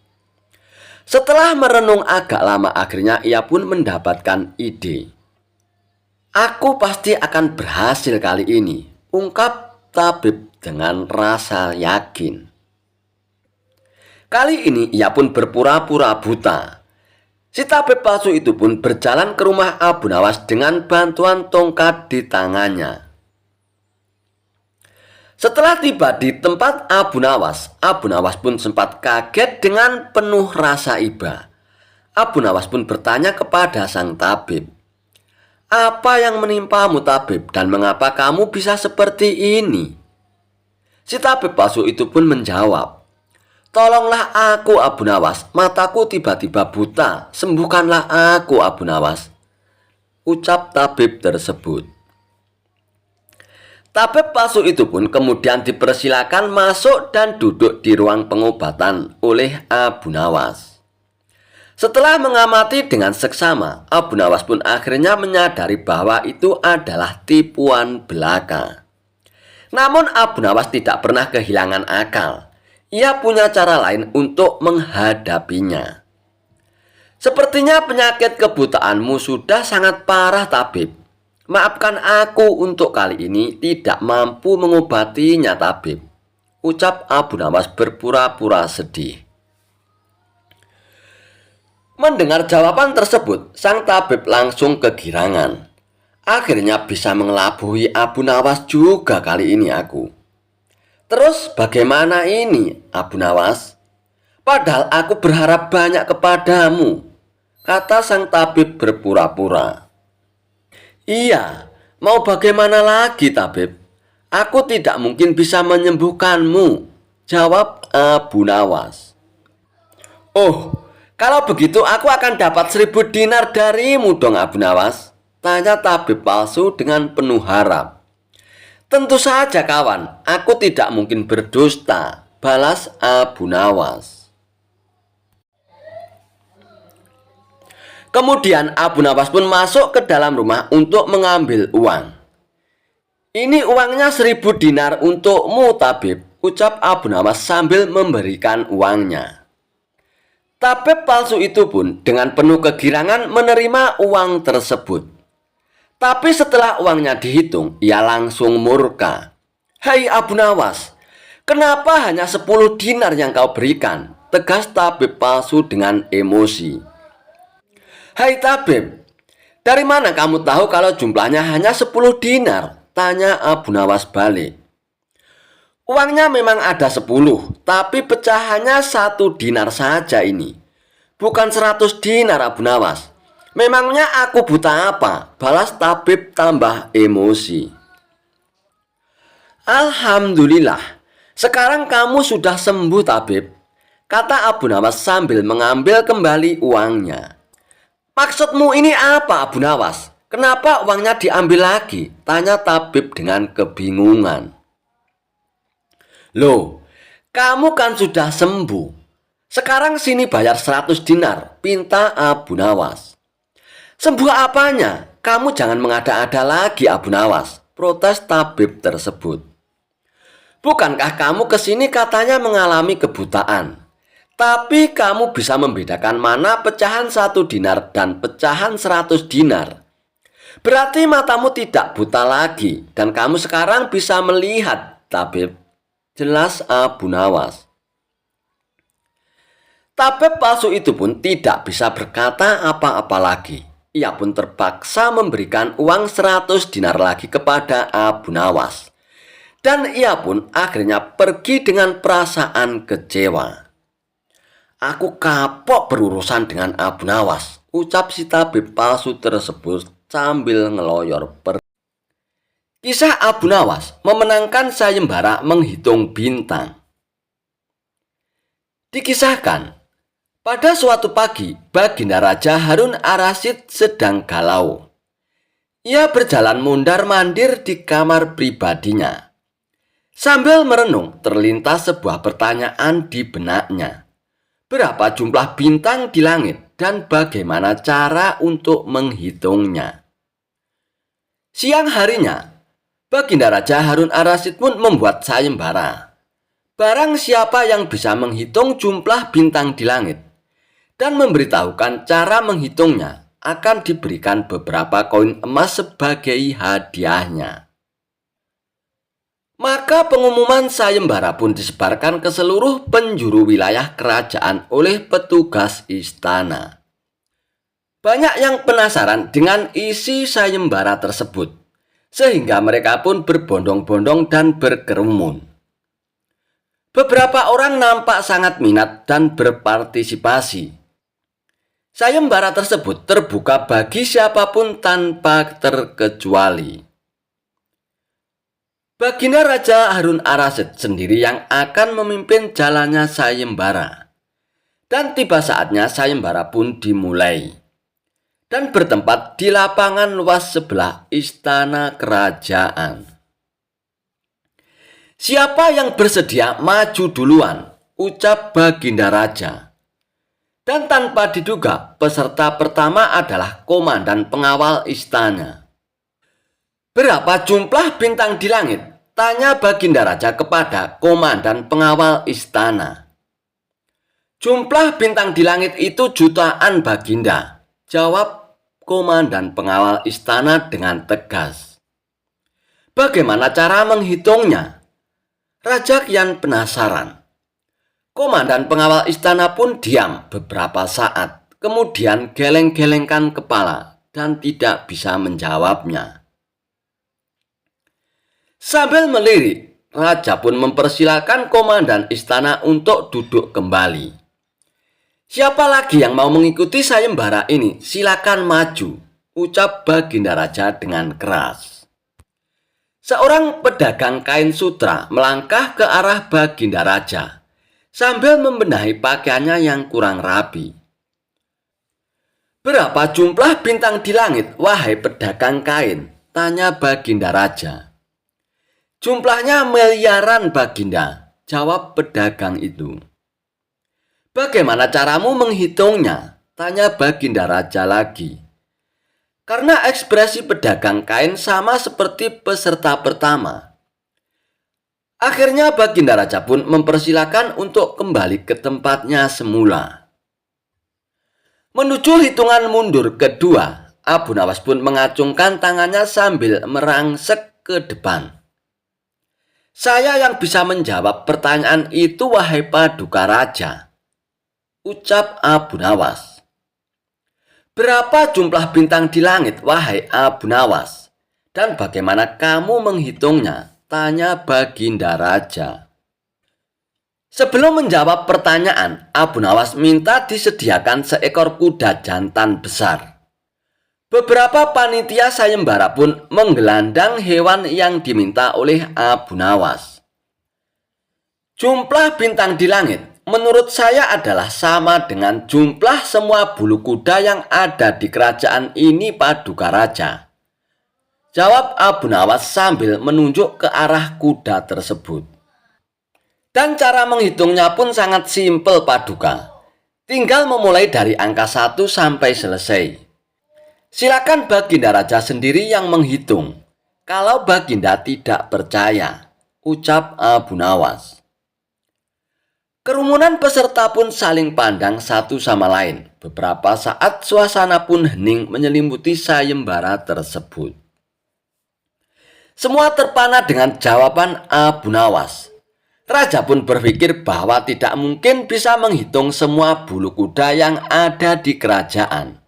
Setelah merenung agak lama, akhirnya ia pun mendapatkan ide. "Aku pasti akan berhasil kali ini," ungkap tabib dengan rasa yakin. Kali ini ia pun berpura-pura buta. Si tabib palsu itu pun berjalan ke rumah Abu Nawas dengan bantuan tongkat di tangannya. Setelah tiba di tempat Abu Nawas pun sempat kaget dengan penuh rasa iba. Abu Nawas pun bertanya kepada sang tabib, "Apa yang menimpamu tabib dan mengapa kamu bisa seperti ini?" Si tabib palsu itu pun menjawab, "Tolonglah aku Abu Nawas, mataku tiba-tiba buta, sembuhkanlah aku Abu Nawas," ucap tabib tersebut. Tabib palsu itu pun kemudian dipersilakan masuk dan duduk di ruang pengobatan oleh Abu Nawas. Setelah mengamati dengan seksama, Abu Nawas pun akhirnya menyadari bahwa itu adalah tipuan belaka. Namun Abu Nawas tidak pernah kehilangan akal. Ia punya cara lain untuk menghadapinya. "Sepertinya penyakit kebutaanmu sudah sangat parah tabib. Maafkan aku untuk kali ini tidak mampu mengobatinya tabib," ucap Abu Nawas berpura-pura sedih. Mendengar jawaban tersebut, sang tabib langsung kegirangan. Akhirnya bisa mengelabui Abu Nawas juga kali ini aku. Terus bagaimana ini, Abu Nawas? Padahal aku berharap banyak kepadamu, kata sang tabib berpura-pura. Iya, mau bagaimana lagi, tabib? Aku tidak mungkin bisa menyembuhkanmu, jawab Abu Nawas. Oh, kalau begitu aku akan dapat 1.000 dinar darimu dong, Abu Nawas, tanya tabib palsu dengan penuh harap. Tentu saja kawan, aku tidak mungkin berdusta, balas Abu Nawas. Kemudian Abu Nawas pun masuk ke dalam rumah untuk mengambil uang. Ini uangnya 1.000 dinar untukmu, tabib, ucap Abu Nawas sambil memberikan uangnya. Tabib palsu itu pun dengan penuh kegirangan menerima uang tersebut. Tapi setelah uangnya dihitung, ia langsung murka. Hai Abu Nawas, kenapa hanya 10 dinar yang kau berikan? Tegas tabib palsu dengan emosi. Hai tabib, dari mana kamu tahu kalau jumlahnya hanya 10 dinar? Tanya Abu Nawas balik. Uangnya memang ada 10, tapi pecahannya 1 dinar saja ini. Bukan 100 dinar, Abu Nawas. Memangnya aku buta apa? Balas tabib tambah emosi. Alhamdulillah, sekarang kamu sudah sembuh, tabib, kata Abu Nawas sambil mengambil kembali uangnya. Maksudmu ini apa, Abu Nawas? Kenapa uangnya diambil lagi? Tanya tabib dengan kebingungan. Loh, kamu kan sudah sembuh. Sekarang sini bayar 100 dinar, pinta Abu Nawas. Sembuh apanya? Kamu jangan mengada-ada lagi, Abu Nawas, protes tabib tersebut. Bukankah kamu kesini katanya mengalami kebutaan? Tapi kamu bisa membedakan mana pecahan 1 dinar dan pecahan 100 dinar. Berarti matamu tidak buta lagi dan kamu sekarang bisa melihat, tabib, jelas Abu Nawas. Tabib palsu itu pun tidak bisa berkata apa-apa lagi. Ia pun terpaksa memberikan uang 100 dinar lagi kepada Abu Nawas. Dan ia pun akhirnya pergi dengan perasaan kecewa. Aku kapok berurusan dengan Abu Nawas, ucap si tabib palsu tersebut sambil ngeloyor pergi. Kisah Abu Nawas memenangkan sayembara menghitung bintang. Dikisahkan, pada suatu pagi, Baginda Raja Harun Ar-Rasyid sedang galau. Ia berjalan mondar-mandir di kamar pribadinya. Sambil merenung, terlintas sebuah pertanyaan di benaknya. Berapa jumlah bintang di langit dan bagaimana cara untuk menghitungnya? Siang harinya, Baginda Raja Harun Ar-Rasyid pun membuat sayembara. Barang siapa yang bisa menghitung jumlah bintang di langit dan memberitahukan cara menghitungnya akan diberikan beberapa koin emas sebagai hadiahnya. Maka pengumuman sayembara pun disebarkan ke seluruh penjuru wilayah kerajaan oleh petugas istana. Banyak yang penasaran dengan isi sayembara tersebut, sehingga mereka pun berbondong-bondong dan berkerumun. Beberapa orang nampak sangat minat dan berpartisipasi. Sayembara tersebut terbuka bagi siapapun tanpa terkecuali. Baginda Raja Harun Ar-Rasyid sendiri yang akan memimpin jalannya sayembara. Dan tiba saatnya sayembara pun dimulai. Dan bertempat di lapangan luas sebelah istana kerajaan. Siapa yang bersedia maju duluan? Ucap Baginda Raja. Dan tanpa diduga, peserta pertama adalah komandan pengawal istana. Berapa jumlah bintang di langit? Tanya Baginda Raja kepada komandan pengawal istana. Jumlah bintang di langit itu jutaan, Baginda, jawab komandan pengawal istana dengan tegas. Bagaimana cara menghitungnya? Raja kian penasaran. Komandan pengawal istana pun diam beberapa saat. kemudian geleng-gelengkan kepala dan tidak bisa menjawabnya. Sambil melirik, raja pun mempersilahkan komandan istana untuk duduk kembali. "Siapa lagi yang mau mengikuti sayembara ini? Silakan maju," ucap Baginda Raja dengan keras. Seorang pedagang kain sutra melangkah ke arah Baginda Raja sambil membenahi pakaiannya yang kurang rapi. "Berapa jumlah bintang di langit, wahai pedagang kain?" tanya Baginda Raja. "Jumlahnya miliaran, Baginda," jawab pedagang itu. "Bagaimana caramu menghitungnya?" tanya Baginda Raja lagi. Karena ekspresi pedagang kain sama seperti peserta pertama, akhirnya Baginda Raja pun mempersilahkan untuk kembali ke tempatnya semula. Menuju hitungan mundur kedua, Abu Nawas pun mengacungkan tangannya sambil merangsek ke depan. "Saya yang bisa menjawab pertanyaan itu, wahai Paduka Raja," ucap Abu Nawas. "Berapa jumlah bintang di langit, wahai Abu Nawas? Dan bagaimana kamu menghitungnya?" tanya Baginda Raja. Sebelum menjawab pertanyaan, Abu Nawas minta disediakan seekor kuda jantan besar. Beberapa panitia sayembara pun menggelandang hewan yang diminta oleh Abu Nawas. "Jumlah bintang di langit menurut saya adalah sama dengan jumlah semua bulu kuda yang ada di kerajaan ini, Paduka Raja," jawab Abu Nawas sambil menunjuk ke arah kuda tersebut. "Dan cara menghitungnya pun sangat simpel, Paduka. Tinggal memulai dari angka 1 sampai selesai. Silakan Baginda Raja sendiri yang menghitung, kalau Baginda tidak percaya," ucap Abu Nawas. Kerumunan peserta pun saling pandang satu sama lain. Beberapa saat suasana pun hening menyelimuti sayembara tersebut. Semua terpana dengan jawaban Abu Nawas. Raja pun berpikir bahwa tidak mungkin bisa menghitung semua bulu kuda yang ada di kerajaan.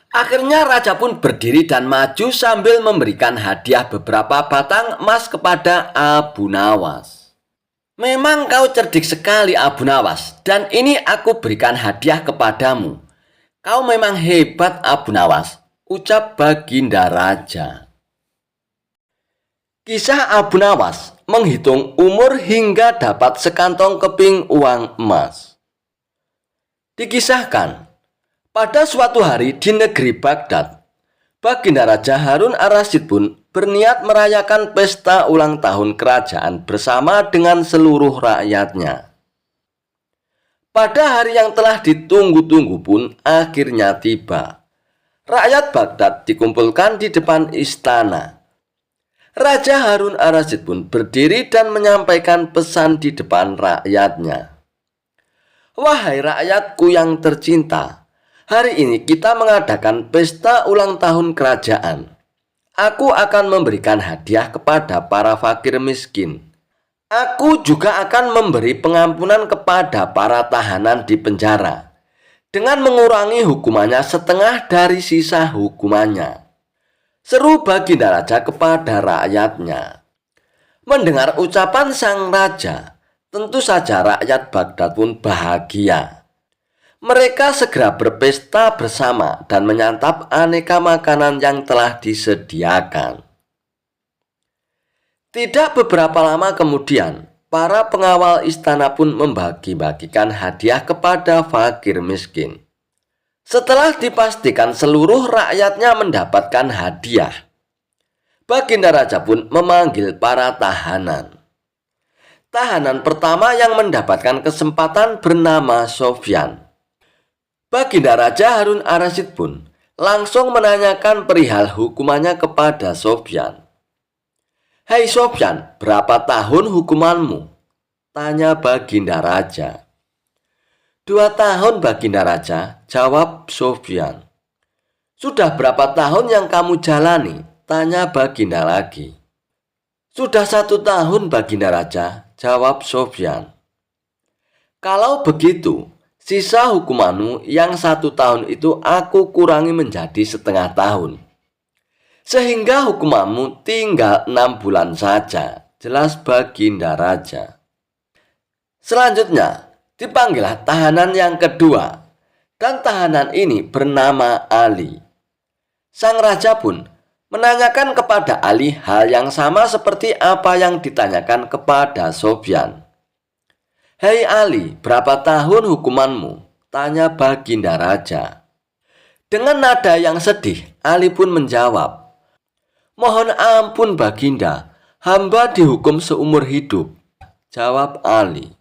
Akhirnya raja pun berdiri dan maju sambil memberikan hadiah beberapa batang emas kepada Abu Nawas. "Memang kau cerdik sekali, Abu Nawas, dan ini aku berikan hadiah kepadamu. Kau memang hebat, Abu Nawas," ucap Baginda Raja. Kisah Abu Nawas menghitung umur hingga dapat sekantong keping uang emas. Dikisahkan, pada suatu hari di negeri Baghdad, Baginda Raja Harun ar-Rasyid pun berniat merayakan pesta ulang tahun kerajaan bersama dengan seluruh rakyatnya. Pada hari yang telah ditunggu-tunggu pun akhirnya tiba. Rakyat Baghdad dikumpulkan di depan istana. Raja Harun ar-Rasyid pun berdiri dan menyampaikan pesan di depan rakyatnya. "Wahai rakyatku yang tercinta, hari ini kita mengadakan pesta ulang tahun kerajaan. Aku akan memberikan hadiah kepada para fakir miskin. Aku juga akan memberi pengampunan kepada para tahanan di penjara dengan mengurangi hukumannya setengah dari sisa hukumannya," seru Baginda Raja kepada rakyatnya. Mendengar ucapan sang raja, tentu saja rakyat Baghdad pun bahagia. Mereka segera berpesta bersama dan menyantap aneka makanan yang telah disediakan. Tidak beberapa lama kemudian, para pengawal istana pun membagi-bagikan hadiah kepada fakir miskin. Setelah dipastikan seluruh rakyatnya mendapatkan hadiah, Baginda Raja pun memanggil para tahanan. Tahanan pertama yang mendapatkan kesempatan bernama Sofyan. Baginda Raja Harun ar-Rasyid pun langsung menanyakan perihal hukumannya kepada Sofyan. "Hei Sofyan, berapa tahun hukumanmu?" tanya Baginda Raja. "2 tahun, Baginda Raja," jawab Sofyan. "Sudah berapa tahun yang kamu jalani?" tanya Baginda lagi. "Sudah 1 tahun, Baginda Raja," jawab Sofyan. "Kalau begitu, Sisa hukumanmu yang 1 tahun itu aku kurangi menjadi setengah tahun. Sehingga hukumanmu tinggal 6 bulan saja, jelas baginda raja. Selanjutnya, dipanggillah tahanan yang kedua, dan tahanan ini bernama Ali. Sang raja pun menanyakan kepada Ali hal yang sama seperti apa yang ditanyakan kepada Sofyan. "Hei Ali, berapa tahun hukumanmu?" tanya baginda raja. Dengan nada yang sedih, Ali pun menjawab, "Mohon ampun baginda, hamba dihukum seumur hidup," jawab Ali.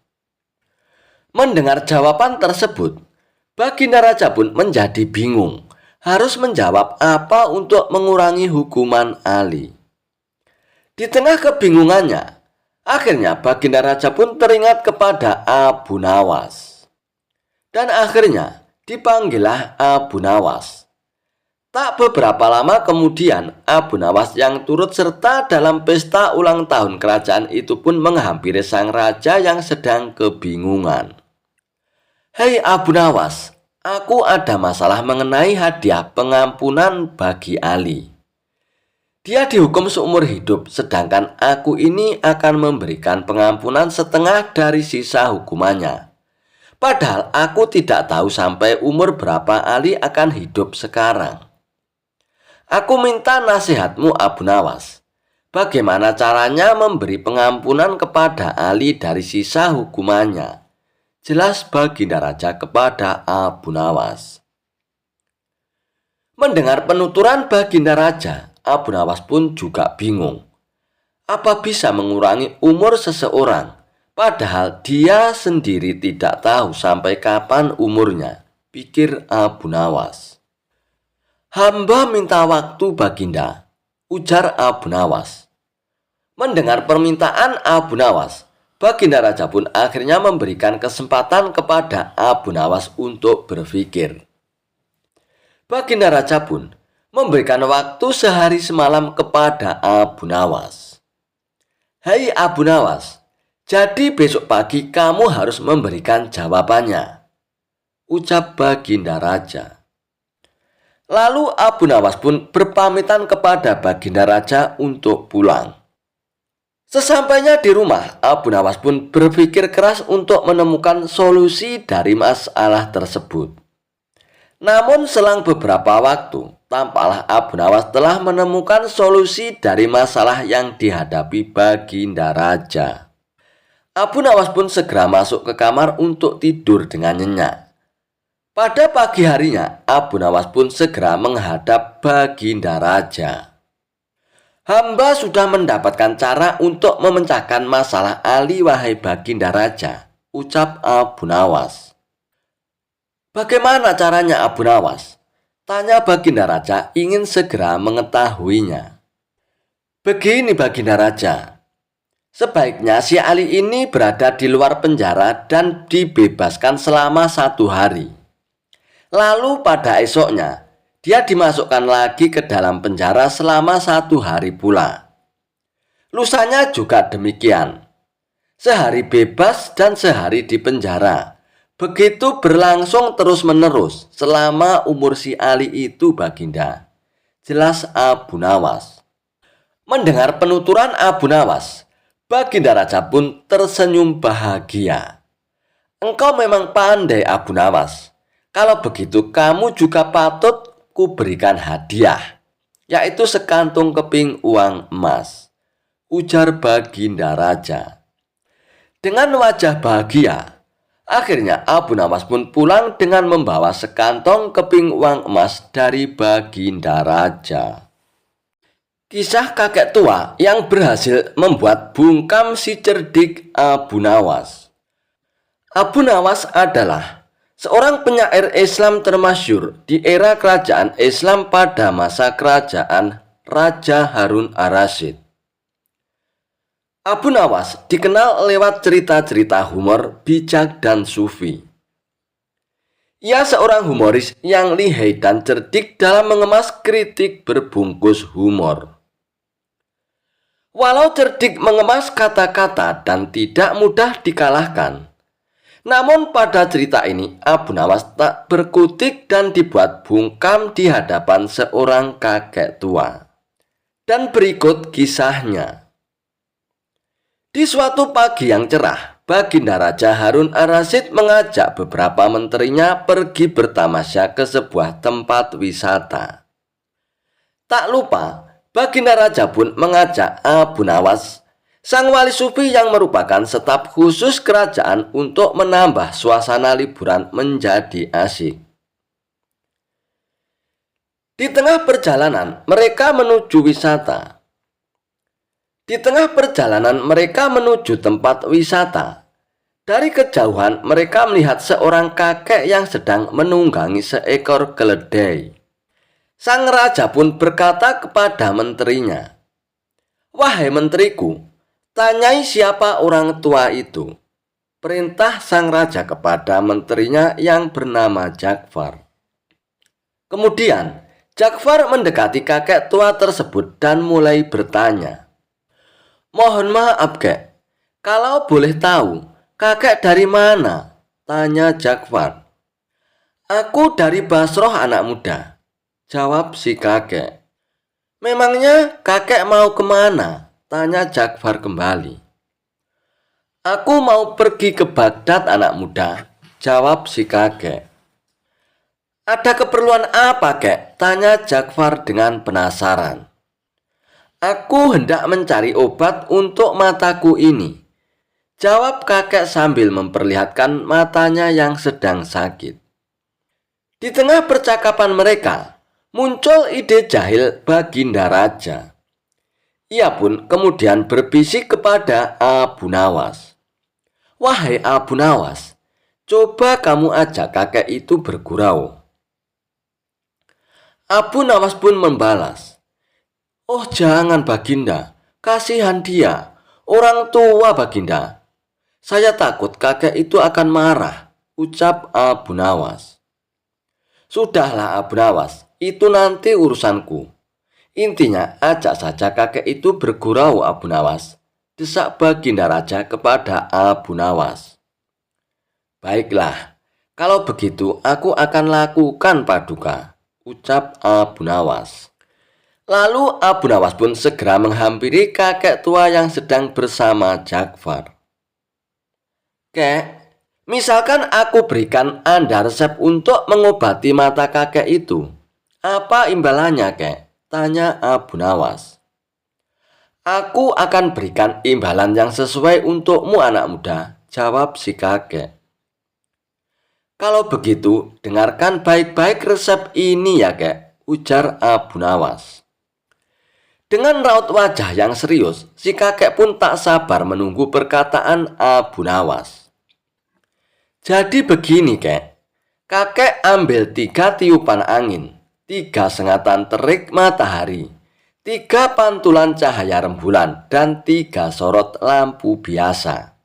Mendengar jawaban tersebut, baginda raja pun menjadi bingung, harus menjawab apa untuk mengurangi hukuman Ali. Di tengah kebingungannya, akhirnya baginda raja pun teringat kepada Abu Nawas. Dan akhirnya dipanggillah Abu Nawas. Tak beberapa lama kemudian, Abu Nawas yang turut serta dalam pesta ulang tahun kerajaan itu pun menghampiri sang raja yang sedang kebingungan. "Hei Abu Nawas, aku ada masalah mengenai hadiah pengampunan bagi Ali. Dia dihukum seumur hidup, sedangkan aku ini akan memberikan pengampunan setengah dari sisa hukumannya. Padahal aku tidak tahu sampai umur berapa Ali akan hidup sekarang. Aku minta nasihatmu Abu Nawas. Bagaimana caranya memberi pengampunan kepada Ali dari sisa hukumannya?" Jelas baginda raja kepada Abu Nawas. Mendengar penuturan baginda raja, Abu Nawas pun juga bingung. Apa bisa mengurangi umur seseorang, padahal dia sendiri tidak tahu sampai kapan umurnya, pikir Abu Nawas. "Hamba minta waktu baginda," ujar Abu Nawas. Mendengar permintaan Abu Nawas, baginda raja pun akhirnya memberikan kesempatan kepada Abu Nawas untuk berpikir. Baginda raja pun memberikan waktu sehari semalam kepada Abu Nawas. "Hei Abu Nawas, jadi besok pagi kamu harus memberikan jawabannya," ucap baginda raja. Lalu Abu Nawas pun berpamitan kepada baginda raja untuk pulang. Sesampainya di rumah, Abu Nawas pun berpikir keras untuk menemukan solusi dari masalah tersebut. Namun selang beberapa waktu, tampaklah Abu Nawas telah menemukan solusi dari masalah yang dihadapi baginda raja. Abu Nawas pun segera masuk ke kamar untuk tidur dengan nyenyak. Pada pagi harinya, Abu Nawas pun segera menghadap baginda raja. "Hamba sudah mendapatkan cara untuk memecahkan masalah Ali, wahai baginda raja," ucap Abu Nawas. "Bagaimana caranya Abu Nawas?" tanya baginda raja ingin segera mengetahuinya. "Begini baginda raja, sebaiknya si Ali ini berada di luar penjara dan dibebaskan selama 1 hari. Lalu pada esoknya, dia dimasukkan lagi ke dalam penjara selama 1 hari pula. Lusanya juga demikian. Sehari bebas dan sehari di penjara. Begitu berlangsung terus-menerus selama umur si Ali itu baginda," jelas Abu Nawas. Mendengar penuturan Abu Nawas, baginda raja pun tersenyum bahagia. "Engkau memang pandai Abu Nawas. Kalau begitu kamu juga patut kuberikan hadiah, yaitu sekantung keping uang emas," ujar baginda raja. Dengan wajah bahagia, akhirnya Abu Nawas pun pulang dengan membawa sekantong keping uang emas dari baginda raja. Kisah kakek tua yang berhasil membuat bungkam si cerdik Abu Nawas. Abu Nawas adalah seorang penyair Islam termasyhur di era kerajaan Islam pada masa kerajaan Raja Harun ar-Rasyid. Abu Nawas dikenal lewat cerita-cerita humor, bijak, dan sufi. Ia seorang humoris yang lihai dan cerdik dalam mengemas kritik berbungkus humor. Walau cerdik mengemas kata-kata dan tidak mudah dikalahkan, Namun pada cerita ini, Abu Nawas tak berkutik dan dibuat bungkam di hadapan seorang kakek tua. Dan berikut kisahnya. Di suatu pagi yang cerah, Baginda Raja Harun ar-Rasyid mengajak beberapa menterinya pergi bertamasya ke sebuah tempat wisata. Tak lupa, Baginda Raja pun mengajak Abu Nawas, sang wali sufi yang merupakan staf khusus kerajaan, untuk menambah suasana liburan menjadi asyik. Di tengah perjalanan, mereka menuju wisata. Di tengah perjalanan mereka menuju tempat wisata. Dari kejauhan mereka melihat seorang kakek yang sedang menunggangi seekor keledai. Sang raja pun berkata kepada menterinya, "Wahai menteriku, tanyai siapa orang tua itu." Perintah sang raja kepada menterinya yang bernama Ja'far. Kemudian Ja'far mendekati kakek tua tersebut dan mulai bertanya, "Mohon maaf, Kek, kalau boleh tahu, kakek dari mana?" tanya Ja'far. "Aku dari Basroh, anak muda," jawab si kakek. "Memangnya kakek mau kemana?" tanya Ja'far kembali. "Aku mau pergi ke Baghdad, anak muda," jawab si kakek. "Ada keperluan apa, Kek?" tanya Ja'far dengan penasaran. "Aku hendak mencari obat untuk mataku ini," jawab kakek sambil memperlihatkan matanya yang sedang sakit. Di tengah percakapan mereka, muncul ide jahil Baginda Raja. Ia pun kemudian berbisik kepada Abu Nawas, "Wahai Abu Nawas, coba kamu ajak kakek itu bergurau." Abu Nawas pun membalas, "Oh jangan Baginda, kasihan dia, orang tua Baginda. Saya takut kakek itu akan marah," ucap Abu Nawas. "Sudahlah Abu Nawas, itu nanti urusanku. Intinya ajak saja kakek itu bergurau Abu Nawas," desak Baginda Raja kepada Abu Nawas. "Baiklah, kalau begitu aku akan lakukan Paduka," ucap Abu Nawas. Lalu Abu Nawas pun segera menghampiri kakek tua yang sedang bersama Ja'far. "Kek, misalkan aku berikan Anda resep untuk mengobati mata kakek itu, apa imbalannya, Kek?" tanya Abu Nawas. "Aku akan berikan imbalan yang sesuai untukmu, anak muda," jawab si kakek. "Kalau begitu, dengarkan baik-baik resep ini ya, Kek," ujar Abu Nawas. Dengan raut wajah yang serius, si kakek pun tak sabar menunggu perkataan Abu Nawas. "Jadi begini, Kek. Kakek ambil 3 tiupan angin, 3 sengatan terik matahari, 3 pantulan cahaya rembulan, dan 3 sorot lampu biasa.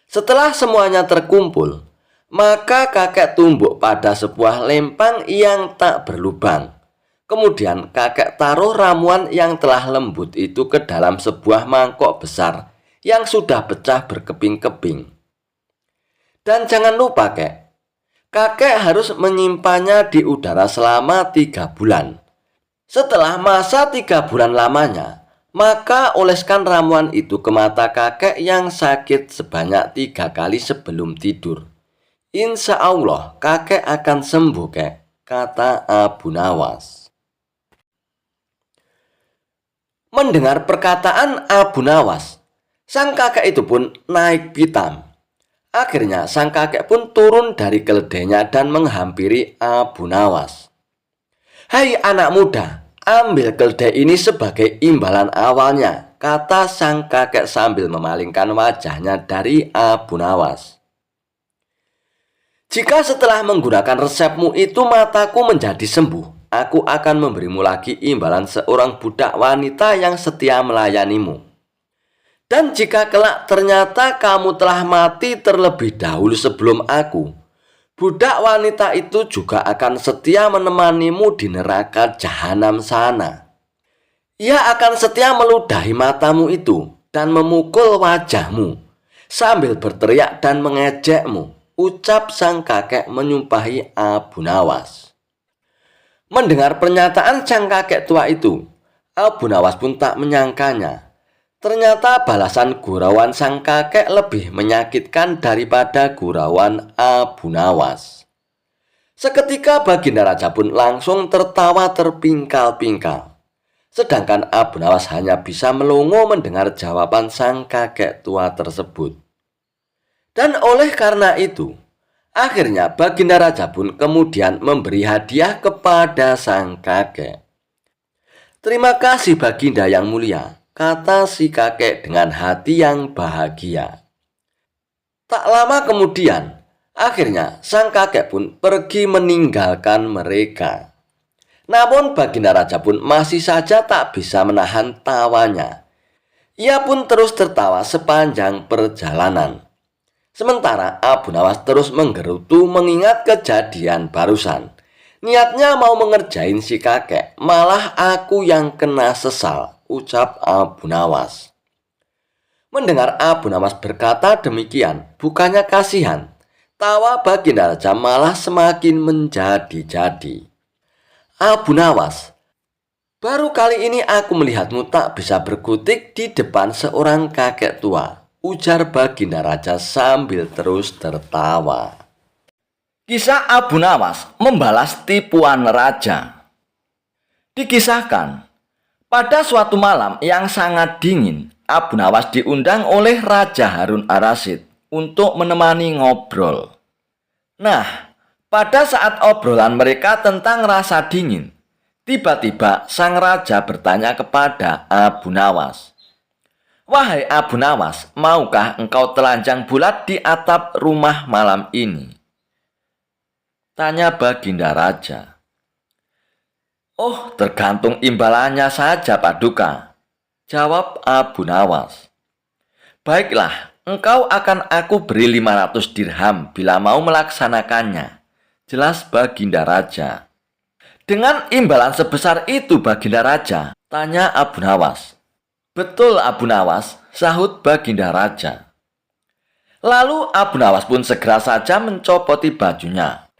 Setelah semuanya terkumpul, maka kakek tumbuk pada sebuah lempang yang tak berlubang. Kemudian kakek taruh ramuan yang telah lembut itu ke dalam sebuah mangkok besar yang sudah pecah berkeping-keping. Dan jangan lupa, Kek, kakek harus menyimpannya di udara selama 3 bulan. Setelah masa 3 bulan lamanya, maka oleskan ramuan itu ke mata kakek yang sakit sebanyak 3 kali sebelum tidur. Insya Allah kakek akan sembuh, Kek," kata Abu Nawas. Mendengar perkataan Abu Nawas, sang kakek itu pun naik pitam. Akhirnya sang kakek pun turun dari keledainya dan menghampiri Abu Nawas. "Hai anak muda, ambil keledai ini sebagai imbalan awalnya," kata sang kakek sambil memalingkan wajahnya dari Abu Nawas. "Jika setelah menggunakan resepmu itu mataku menjadi sembuh, aku akan memberimu lagi imbalan seorang budak wanita yang setia melayanimu. Dan jika kelak ternyata kamu telah mati terlebih dahulu sebelum aku, budak wanita itu juga akan setia menemanimu di neraka jahanam sana. Ia akan setia meludahi matamu itu dan memukul wajahmu, sambil berteriak dan mengejekmu, ucap sang kakek menyumpahi Abu Nawas. Mendengar pernyataan sang kakek tua itu, Abu Nawas pun tak menyangkanya. Ternyata balasan gurauan sang kakek lebih menyakitkan daripada gurauan Abu Nawas. Seketika Baginda Raja pun langsung tertawa terpingkal-pingkal. Sedangkan Abu Nawas hanya bisa melongo mendengar jawaban sang kakek tua tersebut. Dan oleh karena itu, akhirnya Baginda Raja pun kemudian memberi hadiah kepada sang kakek. "Terima kasih Baginda yang mulia," kata si kakek dengan hati yang bahagia. Tak lama kemudian, akhirnya sang kakek pun pergi meninggalkan mereka. Namun Baginda Raja pun masih saja tak bisa menahan tawanya. Ia pun terus tertawa sepanjang perjalanan. Sementara Abu Nawas terus menggerutu mengingat kejadian barusan. Niatnya mau mengerjain si kakek, malah aku yang kena sesal, ucap Abu Nawas. Mendengar Abu Nawas berkata demikian, bukannya kasihan, tawa Baginda Raja malah semakin menjadi-jadi. "Abu Nawas, baru kali ini aku melihatmu tak bisa berkutik di depan seorang kakek tua," ujar Baginda Raja sambil terus tertawa. Kisah Abu Nawas membalas tipuan raja. Dikisahkan, pada suatu malam yang sangat dingin, Abu Nawas diundang oleh Raja Harun ar-Rasyid untuk menemani ngobrol. Nah, pada saat obrolan mereka tentang rasa dingin, tiba-tiba sang raja bertanya kepada Abu Nawas, "Wahai Abu Nawas, maukah engkau telanjang bulat di atap rumah malam ini?" Tanya Baginda Raja. "Oh, tergantung imbalannya saja, Paduka," jawab Abu Nawas. "Baiklah, engkau akan aku beri 500 dirham bila mau melaksanakannya," jelas Baginda Raja. "Dengan imbalan sebesar itu, Baginda Raja?" tanya Abu Nawas. "Betul, Abu Nawas," sahut Baginda Raja. Lalu Abu Nawas pun segera saja mencopoti bajunya.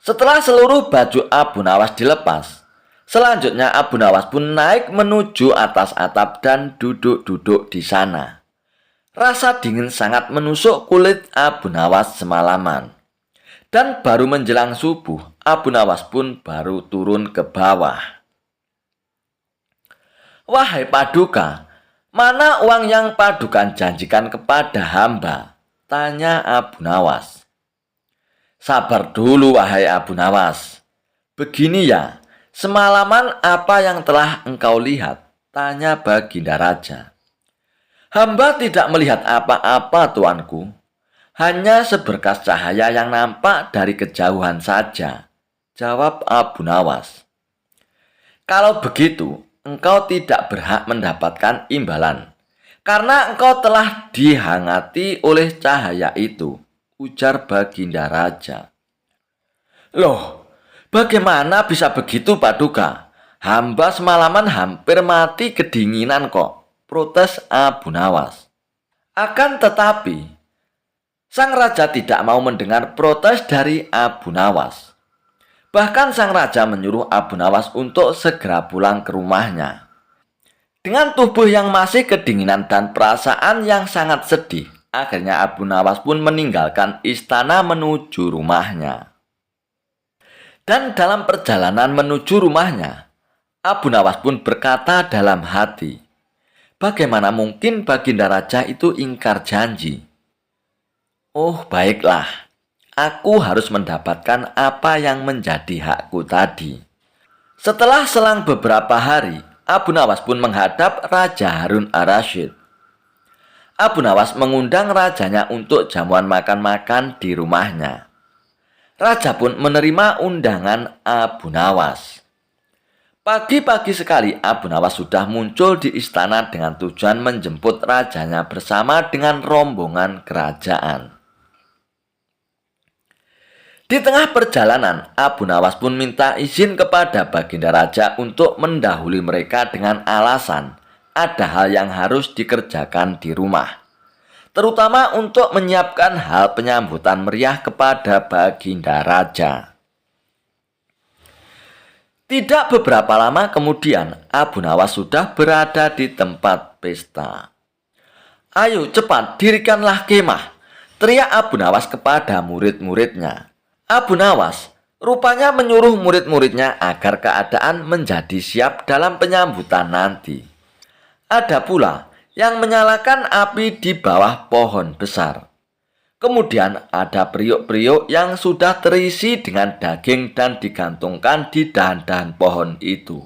Setelah seluruh baju Abu Nawas dilepas, selanjutnya Abu Nawas pun naik menuju atas atap dan duduk-duduk di sana. Rasa dingin sangat menusuk kulit Abu Nawas semalaman. Dan baru menjelang subuh, Abu Nawas pun baru turun ke bawah. "Wahai Paduka, mana uang yang Padukan janjikan kepada hamba?" tanya Abu Nawas. "Sabar dulu wahai Abu Nawas. Begini ya, semalaman apa yang telah engkau lihat?" tanya Baginda Raja. "Hamba tidak melihat apa-apa, tuanku. Hanya seberkas cahaya yang nampak dari kejauhan saja," jawab Abu Nawas. "Kalau begitu, engkau tidak berhak mendapatkan imbalan, karena engkau telah dihangati oleh cahaya itu," ujar Baginda Raja. "Loh, bagaimana bisa begitu, Paduka? Hamba semalaman hampir mati kedinginan kok," protes Abu Nawas. Akan tetapi, sang raja tidak mau mendengar protes dari Abu Nawas. Bahkan sang raja menyuruh Abu Nawas untuk segera pulang ke rumahnya. Dengan tubuh yang masih kedinginan dan perasaan yang sangat sedih, akhirnya Abu Nawas pun meninggalkan istana menuju rumahnya. Dan dalam perjalanan menuju rumahnya, Abu Nawas pun berkata dalam hati, bagaimana mungkin Baginda Raja itu ingkar janji? Oh, baiklah, aku harus mendapatkan apa yang menjadi hakku tadi. Setelah selang beberapa hari, Abu Nawas pun menghadap Raja Harun ar-Rasyid. Abu Nawas mengundang rajanya untuk jamuan makan-makan di rumahnya. Raja pun menerima undangan Abu Nawas. Pagi-pagi sekali Abu Nawas sudah muncul di istana dengan tujuan menjemput rajanya bersama dengan rombongan kerajaan. Di tengah perjalanan, Abu Nawas pun minta izin kepada Baginda Raja untuk mendahului mereka dengan alasan ada hal yang harus dikerjakan di rumah. terutama untuk menyiapkan hal penyambutan meriah kepada Baginda Raja. Tidak beberapa lama kemudian, Abu Nawas sudah berada di tempat pesta. "Ayo cepat, dirikanlah kemah," teriak Abu Nawas kepada murid-muridnya. Abu Nawas rupanya menyuruh murid-muridnya agar keadaan menjadi siap dalam penyambutan nanti. Ada pula yang menyalakan api di bawah pohon besar. Kemudian ada periuk-periuk yang sudah terisi dengan daging dan digantungkan di dahan-dahan pohon itu.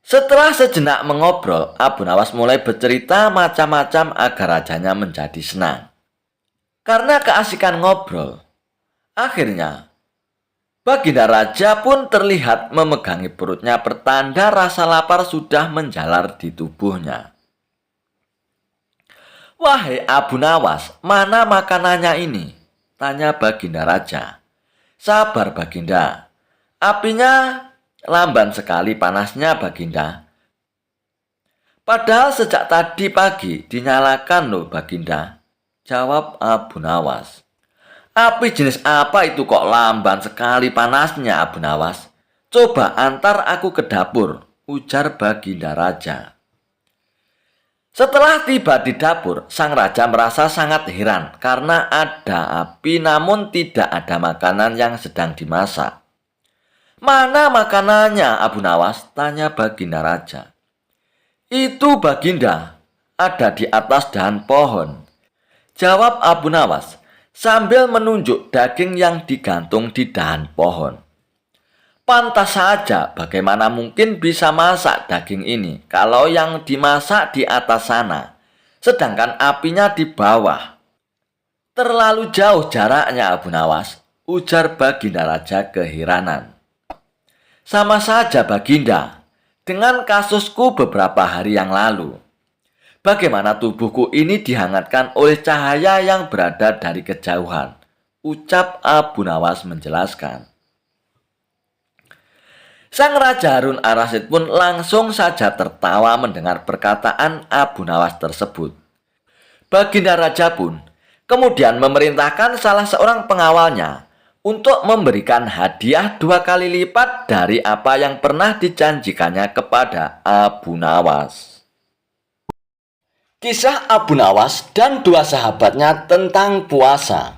Setelah sejenak mengobrol, Abu Nawas mulai bercerita macam-macam agar rajanya menjadi senang. Karena keasikan ngobrol, akhirnya Baginda Raja pun terlihat memegangi perutnya, pertanda rasa lapar sudah menjalar di tubuhnya. "Wahai Abu Nawas, mana makanannya ini?" tanya Baginda Raja. "Sabar Baginda, apinya lamban sekali panasnya Baginda." "Padahal sejak tadi pagi dinyalakan loh Baginda," jawab Abu Nawas. "Api jenis apa itu kok lamban sekali panasnya Abu Nawas? Coba antar aku ke dapur," ujar Baginda Raja. Setelah tiba di dapur, sang raja merasa sangat heran karena ada api namun tidak ada makanan yang sedang dimasak. "Mana makanannya Abu Nawas?" tanya Baginda Raja. "Itu Baginda, ada di atas dahan pohon," jawab Abu Nawas sambil menunjuk daging yang digantung di dahan pohon. "Pantas saja, bagaimana mungkin bisa masak daging ini kalau yang dimasak di atas sana, sedangkan apinya di bawah? Terlalu jauh jaraknya Abu Nawas," ujar Baginda Raja keheranan. "Sama saja Baginda dengan kasusku beberapa hari yang lalu. Bagaimana tubuhku ini dihangatkan oleh cahaya yang berada dari kejauhan," ucap Abu Nawas menjelaskan. Sang Raja Harun ar-Rasyid pun langsung saja tertawa mendengar perkataan Abu Nawas tersebut. Baginda Raja pun kemudian memerintahkan salah seorang pengawalnya untuk memberikan hadiah 2 kali lipat dari apa yang pernah dijanjikannya kepada Abu Nawas. Kisah Abu Nawas dan 2 sahabatnya tentang puasa.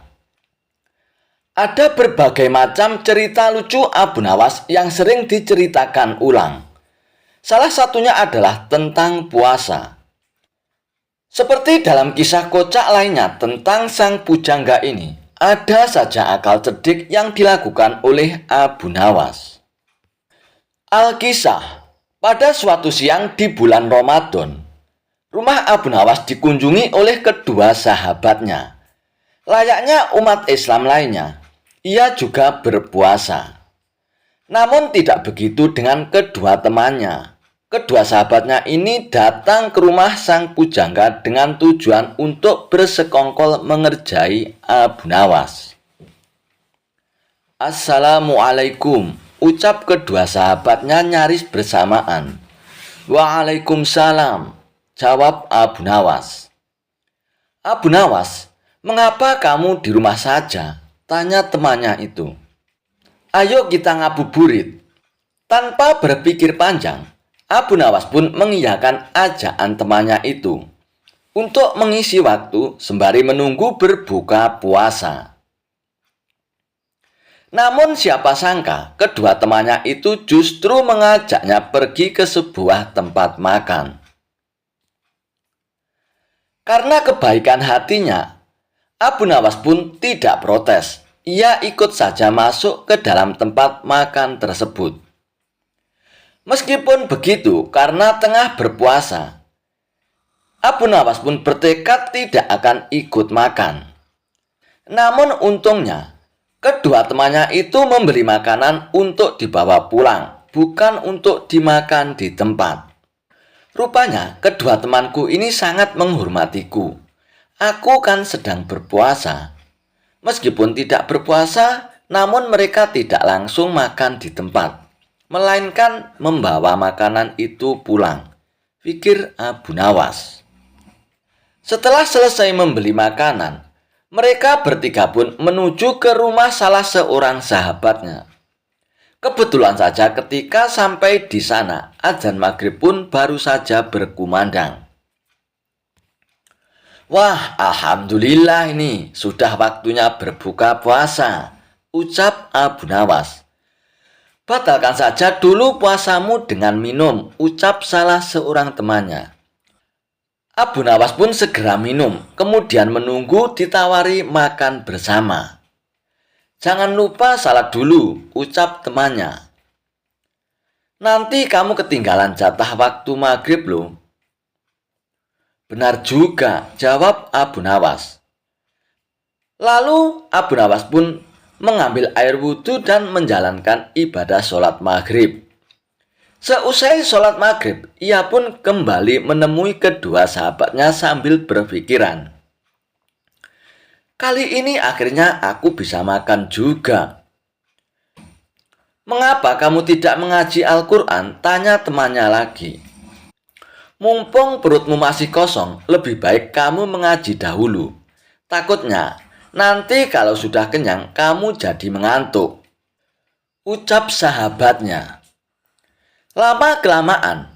Ada berbagai macam cerita lucu Abu Nawas yang sering diceritakan ulang. Salah satunya adalah tentang puasa. Seperti dalam kisah kocak lainnya tentang sang pujangga ini, ada saja akal cerdik yang dilakukan oleh Abu Nawas. Al-Kisah, pada suatu siang di bulan Ramadan, rumah Abu Nawas dikunjungi oleh kedua sahabatnya. Layaknya umat Islam lainnya, ia juga berpuasa. Namun tidak begitu dengan kedua temannya. Kedua sahabatnya ini datang ke rumah sang pujangga dengan tujuan untuk bersekongkol mengerjai Abu Nawas. "Assalamualaikum," ucap kedua sahabatnya nyaris bersamaan. "Waalaikumsalam," jawab Abu Nawas. "Abu Nawas, mengapa kamu di rumah saja?" tanya temannya itu. "Ayo kita ngabuburit." Tanpa berpikir panjang, Abu Nawas pun mengiyakan ajakan temannya itu untuk mengisi waktu sembari menunggu berbuka puasa. Namun siapa sangka kedua temannya itu justru mengajaknya pergi ke sebuah tempat makan. Karena kebaikan hatinya, Abu Nawas pun tidak protes. Ia ikut saja masuk ke dalam tempat makan tersebut. Meskipun begitu, karena tengah berpuasa, Abu Nawas pun bertekad tidak akan ikut makan. Namun untungnya, kedua temannya itu membeli makanan untuk dibawa pulang, bukan untuk dimakan di tempat. Rupanya kedua temanku ini sangat menghormatiku. Aku kan sedang berpuasa. Meskipun tidak berpuasa, namun mereka tidak langsung makan di tempat, melainkan membawa makanan itu pulang, pikir Abu Nawas. Setelah selesai membeli makanan, mereka bertiga pun menuju ke rumah salah seorang sahabatnya. Kebetulan saja ketika sampai di sana, azan maghrib pun baru saja berkumandang. "Wah, alhamdulillah ini sudah waktunya berbuka puasa," ucap Abu Nawas. "Batalkan saja dulu puasamu dengan minum," ucap salah seorang temannya. Abu Nawas pun segera minum, kemudian menunggu ditawari makan bersama. "Jangan lupa salat dulu," ucap temannya. "Nanti kamu ketinggalan jatah waktu maghrib loh." "Benar juga," jawab Abu Nawas. Lalu Abu Nawas pun mengambil air wudhu dan menjalankan ibadah sholat maghrib. Seusai sholat maghrib, ia pun kembali menemui kedua sahabatnya sambil berpikiran. "Kali ini akhirnya aku bisa makan juga." "Mengapa kamu tidak mengaji Al-Quran?" tanya temannya lagi. "Mumpung perutmu masih kosong, lebih baik kamu mengaji dahulu. Takutnya nanti kalau sudah kenyang, kamu jadi mengantuk," ucap sahabatnya. Lama-kelamaan,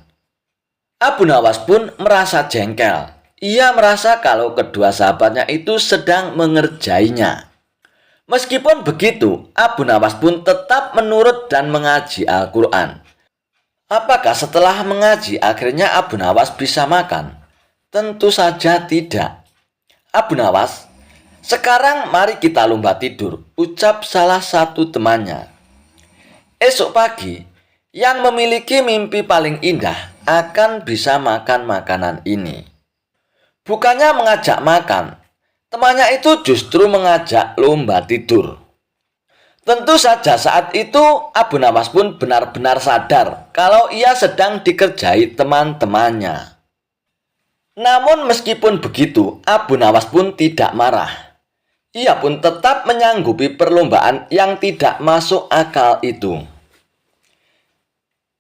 Abu Nawas pun merasa jengkel. Ia merasa kalau kedua sahabatnya itu sedang mengerjainya. Meskipun begitu, Abu Nawas pun tetap menurut dan mengaji Al-Quran. Apakah setelah mengaji akhirnya Abu Nawas bisa makan? Tentu saja tidak. "Abu Nawas, sekarang mari kita lomba tidur," ucap salah satu temannya. Esok pagi, yang memiliki mimpi paling indah akan bisa makan makanan ini. Bukannya mengajak makan, temannya itu justru mengajak lomba tidur. Tentu saja saat itu Abu Nawas pun benar-benar sadar kalau ia sedang dikerjai teman-temannya. Namun meskipun begitu, Abu Nawas pun tidak marah. Ia pun tetap menyanggupi perlombaan yang tidak masuk akal itu.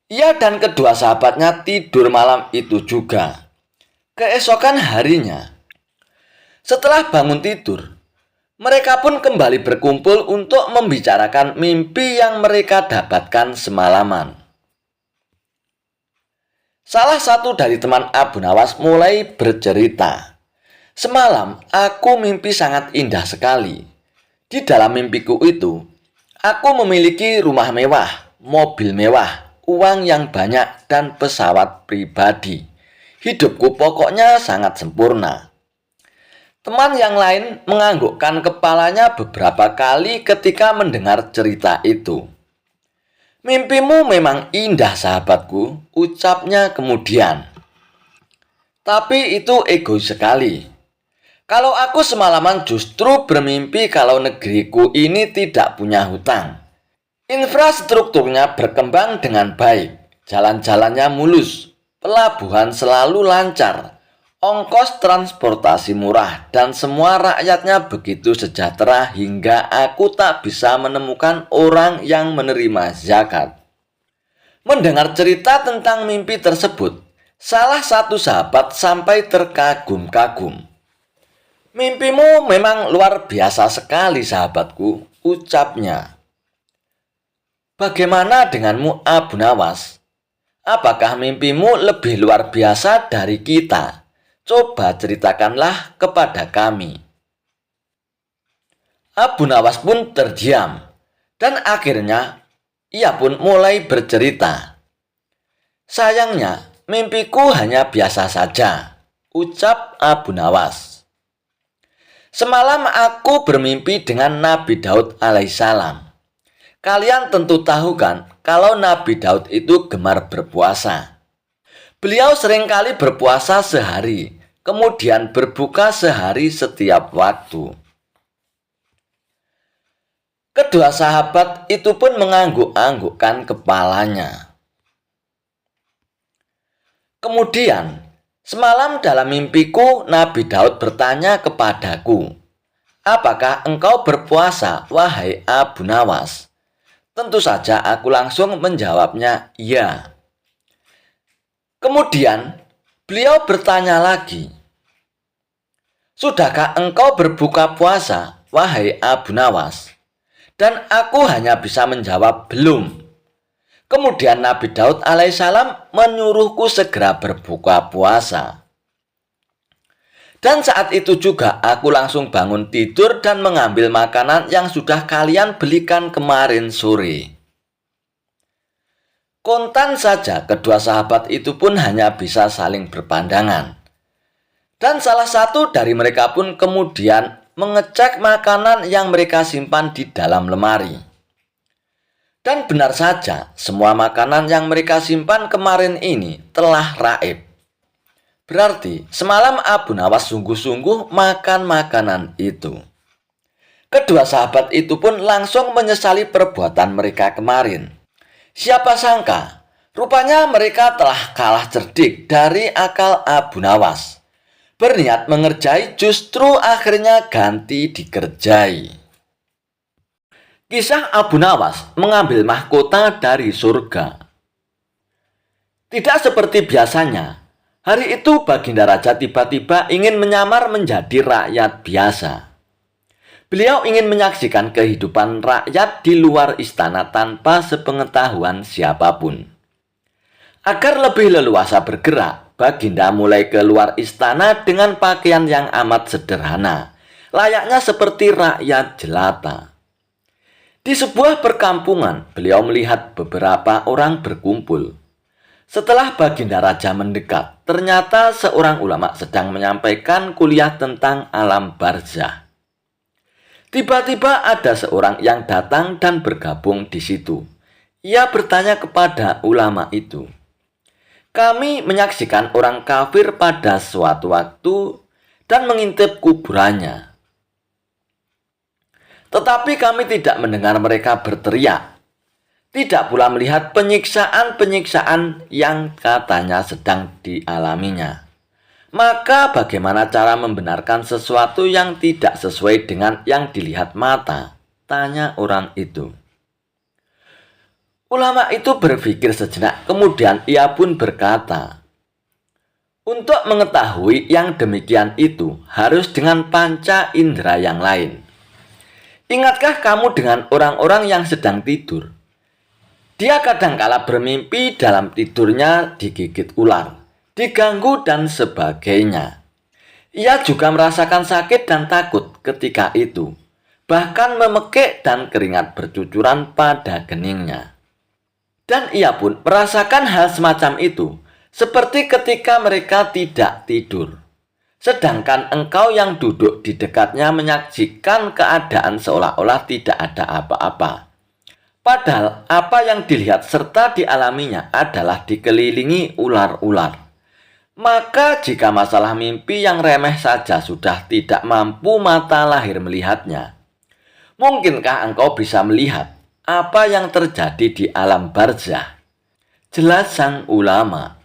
Ia dan kedua sahabatnya tidur malam itu juga. Keesokan harinya, setelah bangun tidur, mereka pun kembali berkumpul untuk membicarakan mimpi yang mereka dapatkan semalaman. Salah satu dari teman Abu Nawas mulai bercerita. "Semalam aku mimpi sangat indah sekali. Di dalam mimpiku itu, aku memiliki rumah mewah, mobil mewah, uang yang banyak, dan pesawat pribadi. Hidupku pokoknya sangat sempurna." Teman yang lain menganggukkan kepalanya beberapa kali ketika mendengar cerita itu. "Mimpimu memang indah, sahabatku," ucapnya kemudian. "Tapi itu egois sekali. Kalau aku semalaman justru bermimpi kalau negeriku ini tidak punya hutang. Infrastrukturnya berkembang dengan baik, jalan-jalannya mulus, pelabuhan selalu lancar, ongkos transportasi murah, dan semua rakyatnya begitu sejahtera hingga aku tak bisa menemukan orang yang menerima zakat." Mendengar cerita tentang mimpi tersebut, salah satu sahabat sampai terkagum-kagum. "Mimpimu memang luar biasa sekali, sahabatku," ucapnya. "Bagaimana denganmu, Abu Nawas? Apakah mimpimu lebih luar biasa dari kita? Coba ceritakanlah kepada kami." Abu Nawas pun terdiam, dan akhirnya ia pun mulai bercerita. "Sayangnya, mimpiku hanya biasa saja," ucap Abu Nawas. "Semalam aku bermimpi dengan Nabi Daud alaihissalam. Kalian tentu tahu kan kalau Nabi Daud itu gemar berpuasa. Beliau seringkali berpuasa sehari, kemudian berbuka sehari setiap waktu." Kedua sahabat itu pun mengangguk-anggukkan kepalanya. Kemudian, semalam dalam mimpiku Nabi Daud bertanya kepadaku, "Apakah engkau berpuasa, wahai Abu Nawas?" Tentu saja aku langsung menjawabnya, "Ya." Kemudian beliau bertanya lagi, Sudahkah engkau berbuka puasa, wahai Abu Nawas? Dan aku hanya bisa menjawab belum. Kemudian Nabi Daud alaihissalam menyuruhku segera berbuka puasa. Dan saat itu juga aku langsung bangun tidur dan mengambil makanan yang sudah kalian belikan kemarin sore. Kontan saja kedua sahabat itu pun hanya bisa saling berpandangan. Dan salah satu dari mereka pun kemudian mengecek makanan yang mereka simpan di dalam lemari. Dan benar saja, semua makanan yang mereka simpan kemarin ini telah raib. Berarti semalam Abu Nawas sungguh-sungguh makan makanan itu. Kedua sahabat itu pun langsung menyesali perbuatan mereka kemarin. Siapa sangka, rupanya mereka telah kalah cerdik dari akal Abu Nawas. Berniat mengerjai justru akhirnya ganti dikerjai. Kisah Abu Nawas mengambil mahkota dari surga. Tidak seperti biasanya. Hari itu Baginda Raja tiba-tiba ingin menyamar menjadi rakyat biasa. Beliau ingin menyaksikan kehidupan rakyat di luar istana tanpa sepengetahuan siapapun. Agar lebih leluasa bergerak, Baginda mulai keluar istana dengan pakaian yang amat sederhana, layaknya seperti rakyat jelata. Di sebuah perkampungan, beliau melihat beberapa orang berkumpul. Setelah Baginda Raja mendekat, ternyata seorang ulama sedang menyampaikan kuliah tentang alam barzah. Tiba-tiba ada seorang yang datang dan bergabung di situ. Ia bertanya kepada ulama itu, "Kami menyaksikan orang kafir pada suatu waktu dan mengintip kuburannya. Tetapi kami tidak mendengar mereka berteriak. Tidak pula melihat penyiksaan-penyiksaan yang katanya sedang dialaminya. Maka bagaimana cara membenarkan sesuatu yang tidak sesuai dengan yang dilihat mata?" tanya orang itu. Ulama itu berpikir sejenak, kemudian ia pun berkata, "Untuk mengetahui yang demikian itu harus dengan panca indera yang lain. Ingatkah kamu dengan orang-orang yang sedang tidur? Dia kadangkala bermimpi dalam tidurnya digigit ular, diganggu dan sebagainya. Ia juga merasakan sakit dan takut ketika itu, bahkan memekik dan keringat bercucuran pada keningnya. Dan ia pun merasakan hal semacam itu, seperti ketika mereka tidak tidur. Sedangkan engkau yang duduk di dekatnya menyaksikan keadaan seolah-olah tidak ada apa-apa. Padahal apa yang dilihat serta dialaminya adalah dikelilingi ular-ular. Maka jika masalah mimpi yang remeh saja sudah tidak mampu mata lahir melihatnya, mungkinkah engkau bisa melihat apa yang terjadi di alam barzah?" jelas sang ulama.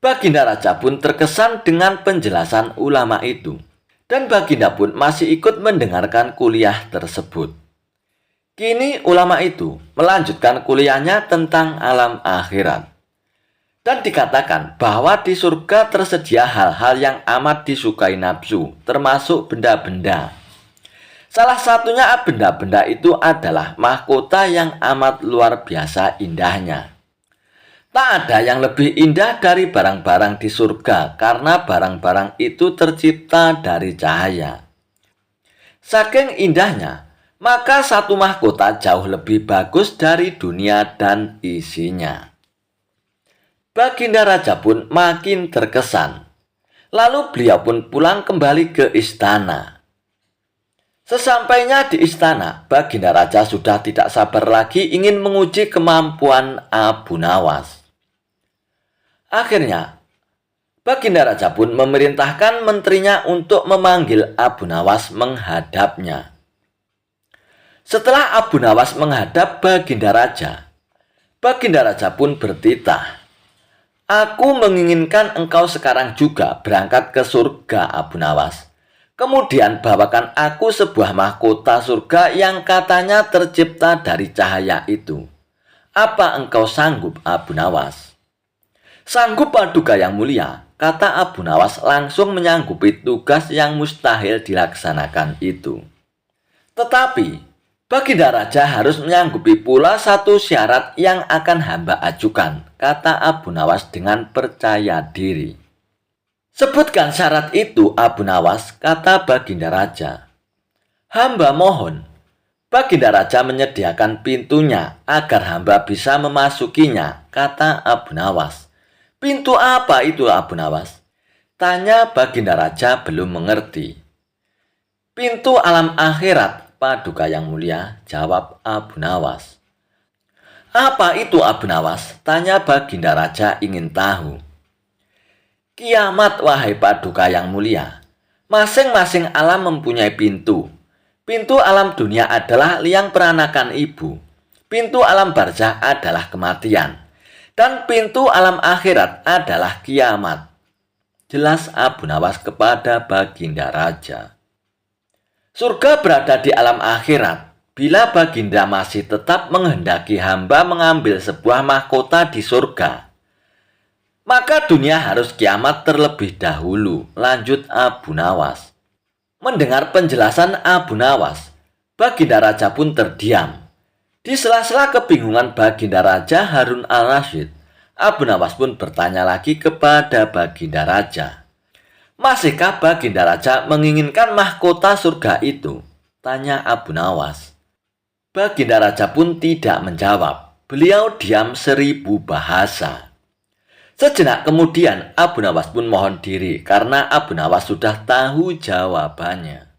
Baginda Raja pun terkesan dengan penjelasan ulama itu, dan Baginda pun masih ikut mendengarkan kuliah tersebut. Kini ulama itu melanjutkan kuliahnya tentang alam akhirat. Dan dikatakan bahwa di surga tersedia hal-hal yang amat disukai nafsu, termasuk benda-benda. Salah satunya benda-benda itu adalah mahkota yang amat luar biasa indahnya. Tak ada yang lebih indah dari barang-barang di surga karena barang-barang itu tercipta dari cahaya. Saking indahnya, maka satu mahkota jauh lebih bagus dari dunia dan isinya. Baginda Raja pun makin terkesan. Lalu beliau pun pulang kembali ke istana. Sesampainya di istana, Baginda Raja sudah tidak sabar lagi ingin menguji kemampuan Abu Nawas. Akhirnya, Baginda Raja pun memerintahkan menterinya untuk memanggil Abu Nawas menghadapnya. Setelah Abu Nawas menghadap Baginda Raja, Baginda Raja pun bertitah, "Aku menginginkan engkau sekarang juga berangkat ke surga, Abu Nawas. Kemudian bawakan aku sebuah mahkota surga yang katanya tercipta dari cahaya itu. Apa engkau sanggup, Abu Nawas?" Sanggup Paduka yang mulia, kata Abu Nawas langsung menyanggupi tugas yang mustahil dilaksanakan itu. Tetapi, Baginda Raja harus menyanggupi pula satu syarat yang akan hamba ajukan, kata Abu Nawas dengan percaya diri. Sebutkan syarat itu, Abu Nawas, kata Baginda Raja. Hamba mohon, Baginda Raja menyediakan pintunya agar hamba bisa memasukinya, kata Abu Nawas. Pintu apa itu, Abu Nawas? Tanya Baginda Raja belum mengerti. Pintu alam akhirat, Paduka yang mulia, jawab Abu Nawas. Apa itu, Abu Nawas? Tanya Baginda Raja ingin tahu. Kiamat, wahai Paduka yang mulia. Masing-masing alam mempunyai pintu. Pintu alam dunia adalah liang peranakan ibu. Pintu alam barzah adalah kematian. Dan pintu alam akhirat adalah kiamat. Jelas Abu Nawas kepada Baginda Raja. Surga berada di alam akhirat. Bila Baginda masih tetap menghendaki hamba mengambil sebuah mahkota di surga, maka dunia harus kiamat terlebih dahulu, lanjut Abu Nawas. Mendengar penjelasan Abu Nawas, Baginda Raja pun terdiam. Di sela-sela kebingungan Baginda Raja Harun al-Rasyid, Abu Nawas pun bertanya lagi kepada Baginda Raja. Masihkah Baginda Raja menginginkan mahkota surga itu? Tanya Abu Nawas. Baginda Raja pun tidak menjawab. Beliau diam 1000 bahasa. Sejenak kemudian Abu Nawas pun mohon diri karena Abu Nawas sudah tahu jawabannya.